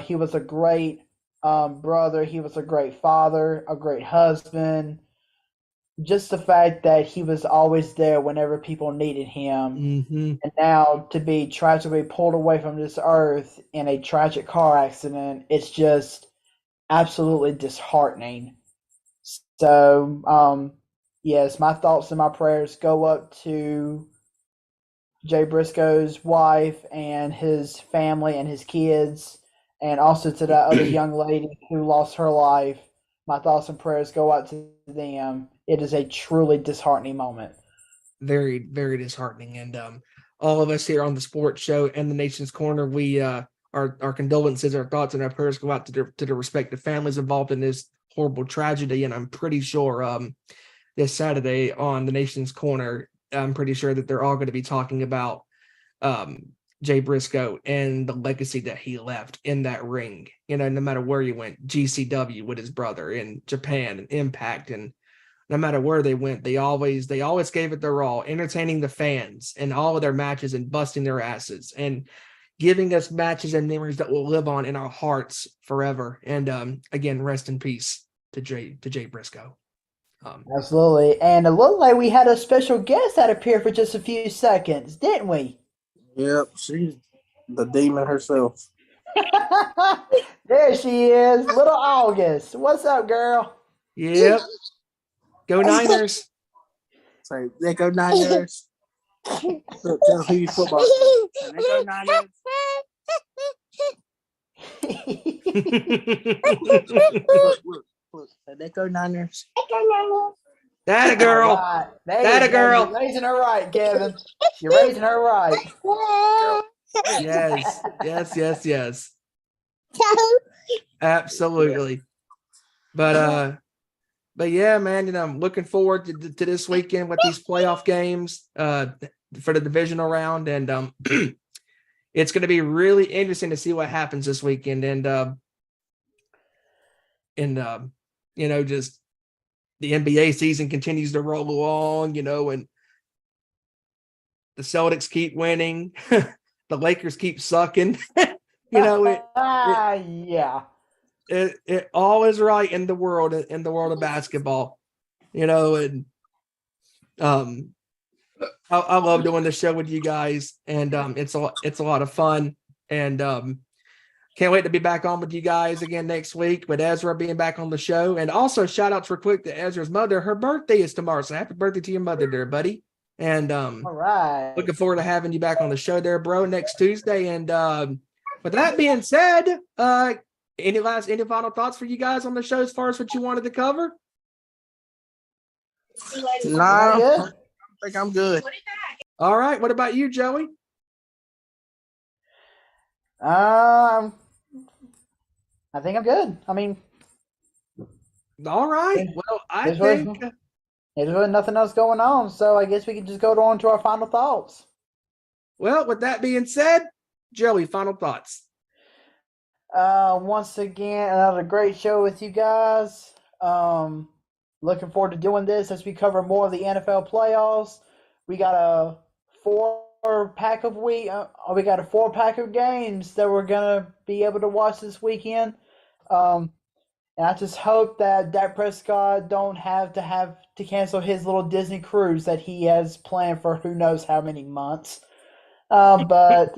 He was a great brother. He was a great father, a great husband. Just the fact that he was always there whenever people needed him. Mm-hmm. And now to be tragically pulled away from this earth in a tragic car accident, it's just absolutely disheartening. So, yes, my thoughts and my prayers go up to Jay Briscoe's wife and his family and his kids, and also to that other young lady who lost her life. My thoughts and prayers go out to them. It is a truly disheartening moment. Very, very disheartening. And all of us here on the sports show and the Nation's Corner, we our condolences, our thoughts, and our prayers go out to the respective families involved in this horrible tragedy. And I'm pretty sure this Saturday on the Nation's Corner, I'm pretty sure that they're all going to be talking about Jay Briscoe and the legacy that he left in that ring. You know, no matter where he went, GCW with his brother, in Japan and Impact, and no matter where they went, they always gave it their all, entertaining the fans in all of their matches and busting their asses and giving us matches and memories that will live on in our hearts forever. And again, rest in peace to Jay Briscoe. Absolutely. And it looked like we had a special guest that appeared for just a few seconds, didn't we? Yep, she's the demon herself. There she is, little August. What's up, girl? Yep. Go Niners. Sorry, they go Niners. Tell who you football. They go Niners. Look. They go Niners. That a girl. Right. That a girl. You're raising her right, Kevin. You're raising her right. Yes. Absolutely. But yeah, man, I'm looking forward to this weekend with these playoff games for the divisional round, and it's going to be really interesting to see what happens this weekend, and just the NBA season continues to roll along, and the Celtics keep winning, the Lakers keep sucking, yeah. It all is right in the world of basketball, and I love doing this show with you guys, and it's a lot of fun, and can't wait to be back on with you guys again next week with Ezra being back on the show. And also shout outs real quick to Ezra's mother. Her birthday is tomorrow, so happy birthday to your mother there, buddy. And all right, looking forward to having you back on the show there, bro, next Tuesday. And with that being said, any final thoughts for you guys on the show as far as what you wanted to cover? No, I think I'm good. All right. What about you, Joey? I think I'm good. I mean, all right. Well, I think there's really nothing else going on, so I guess we can just go on to our final thoughts. Well, with that being said, Joey, final thoughts. Once again, another great show with you guys. Looking forward to doing this as we cover more of the NFL playoffs. We got a four-pack of games that we're gonna be able to watch this weekend. And I just hope that Dak Prescott don't have to cancel his little Disney cruise that he has planned for who knows how many months. But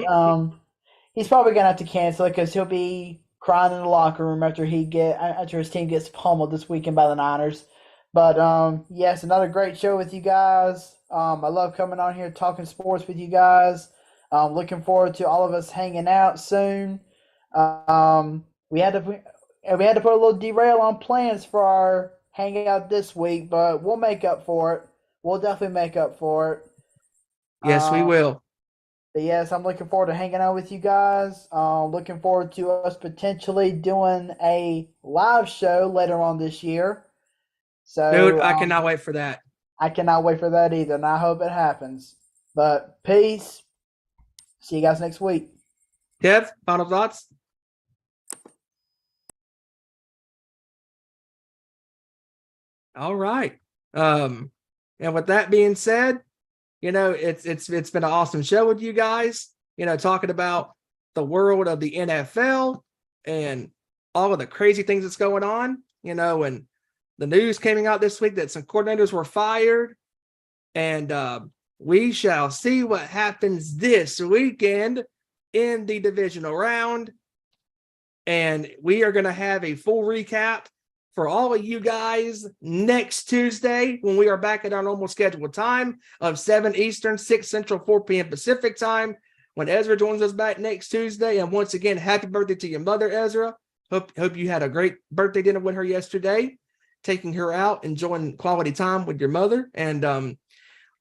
he's probably gonna have to cancel it because he'll be crying in the locker room after his team gets pummeled this weekend by the Niners. But yes, another great show with you guys. I love coming on here talking sports with you guys. Looking forward to all of us hanging out soon. We had to put a little derail on plans for our hangout this week, but we'll make up for it. We'll definitely make up for it. Yes, we will. But yes, I'm looking forward to hanging out with you guys. Looking forward to us potentially doing a live show later on this year. So, Dude, I cannot wait for that. I cannot wait for that either, and I hope it happens. But peace. See you guys next week. Kev, final thoughts? All right. And with that being said, it's been an awesome show with you guys, talking about the world of the NFL and all of the crazy things that's going on, and the news came out this week that some coordinators were fired, and we shall see what happens this weekend in the divisional round. And we are going to have a full recap for all of you guys next Tuesday when we are back at our normal scheduled time of 7 Eastern, 6 Central, 4 p.m. Pacific time when Ezra joins us back next Tuesday. And once again, happy birthday to your mother, Ezra. Hope you had a great birthday dinner with her yesterday, taking her out, enjoying quality time with your mother. And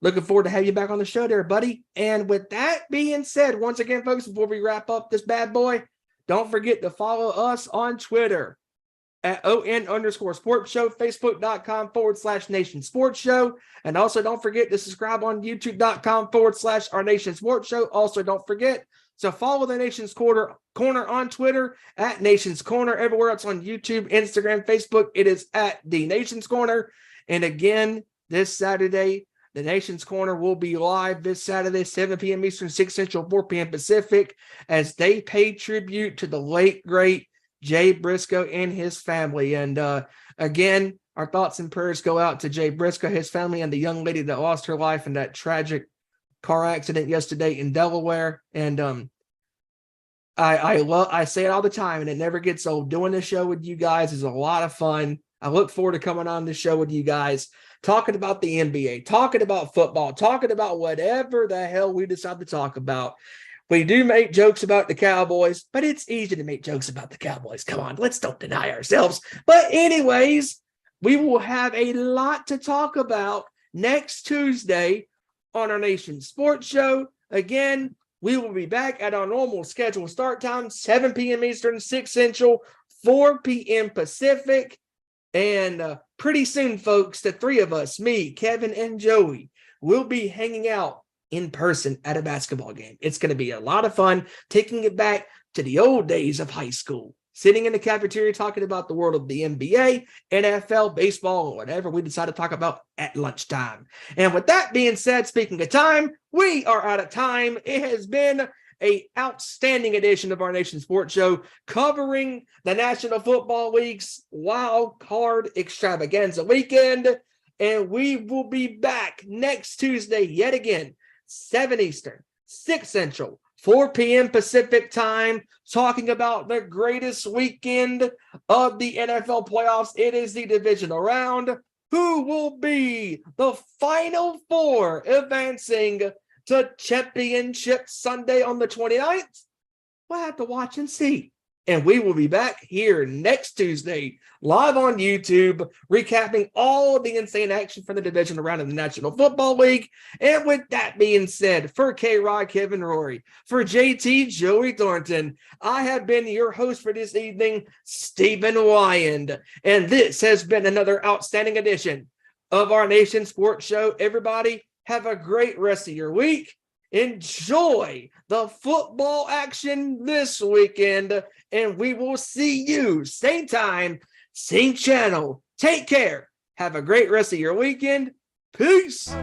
looking forward to have you back on the show there, buddy. And with that being said, once again, folks, before we wrap up this bad boy, don't forget to follow us on Twitter at ON_sports show, Facebook.com/Nation Sports Show. And also don't forget to subscribe on YouTube.com/Our Nation Sports Show. Also, don't forget to follow the Nation's Corner on Twitter at Nation's Corner. Everywhere else on YouTube, Instagram, Facebook, it is at The Nation's Corner. And again, this Saturday, the Nation's Corner will be live this Saturday, 7 p.m. Eastern, 6 Central, 4 p.m. Pacific, as they pay tribute to the late, great Jay Briscoe and his family. And again, our thoughts and prayers go out to Jay Briscoe, his family, and the young lady that lost her life in that tragic car accident yesterday in Delaware. And I say it all the time, and it never gets old. Doing this show with you guys is a lot of fun. I look forward to coming on this show with you guys, talking about the NBA, talking about football, talking about whatever the hell we decide to talk about. We do make jokes about the Cowboys, but it's easy to make jokes about the Cowboys. Come on, let's don't deny ourselves. But anyways, we will have a lot to talk about next Tuesday on our Nation Sports Show. Again, we will be back at our normal scheduled start time, 7 p.m. Eastern, 6 Central, 4 p.m. Pacific. And pretty soon, folks, the three of us, me, Kevin, and Joey, will be hanging out in person at a basketball game. It's going to be a lot of fun, taking it back to the old days of high school, sitting in the cafeteria talking about the world of the NBA, NFL, baseball, or whatever we decide to talk about at lunchtime. And with that being said, speaking of time, we are out of time. It has been an outstanding edition of our Nation Sports Show, covering the National Football League's Wild Card Extravaganza weekend. And we will be back next Tuesday yet again, 7 Eastern, 6 Central, 4 p.m. Pacific time, talking about the greatest weekend of the NFL playoffs. It is the divisional round. Who will be the final four advancing to Championship Sunday on the 29th? We'll have to watch and see. And we will be back here next Tuesday, live on YouTube, recapping all of the insane action from the divisional round of the National Football League. And with that being said, for K-Rod, Kevin Rory, for JT, Joey Thornton, I have been your host for this evening, Stephen Wyand. And this has been another outstanding edition of our Nation Sports Show. Everybody, have a great rest of your week. Enjoy the football action this weekend, and we will see you same time, same channel. Take care. Have a great rest of your weekend. Peace.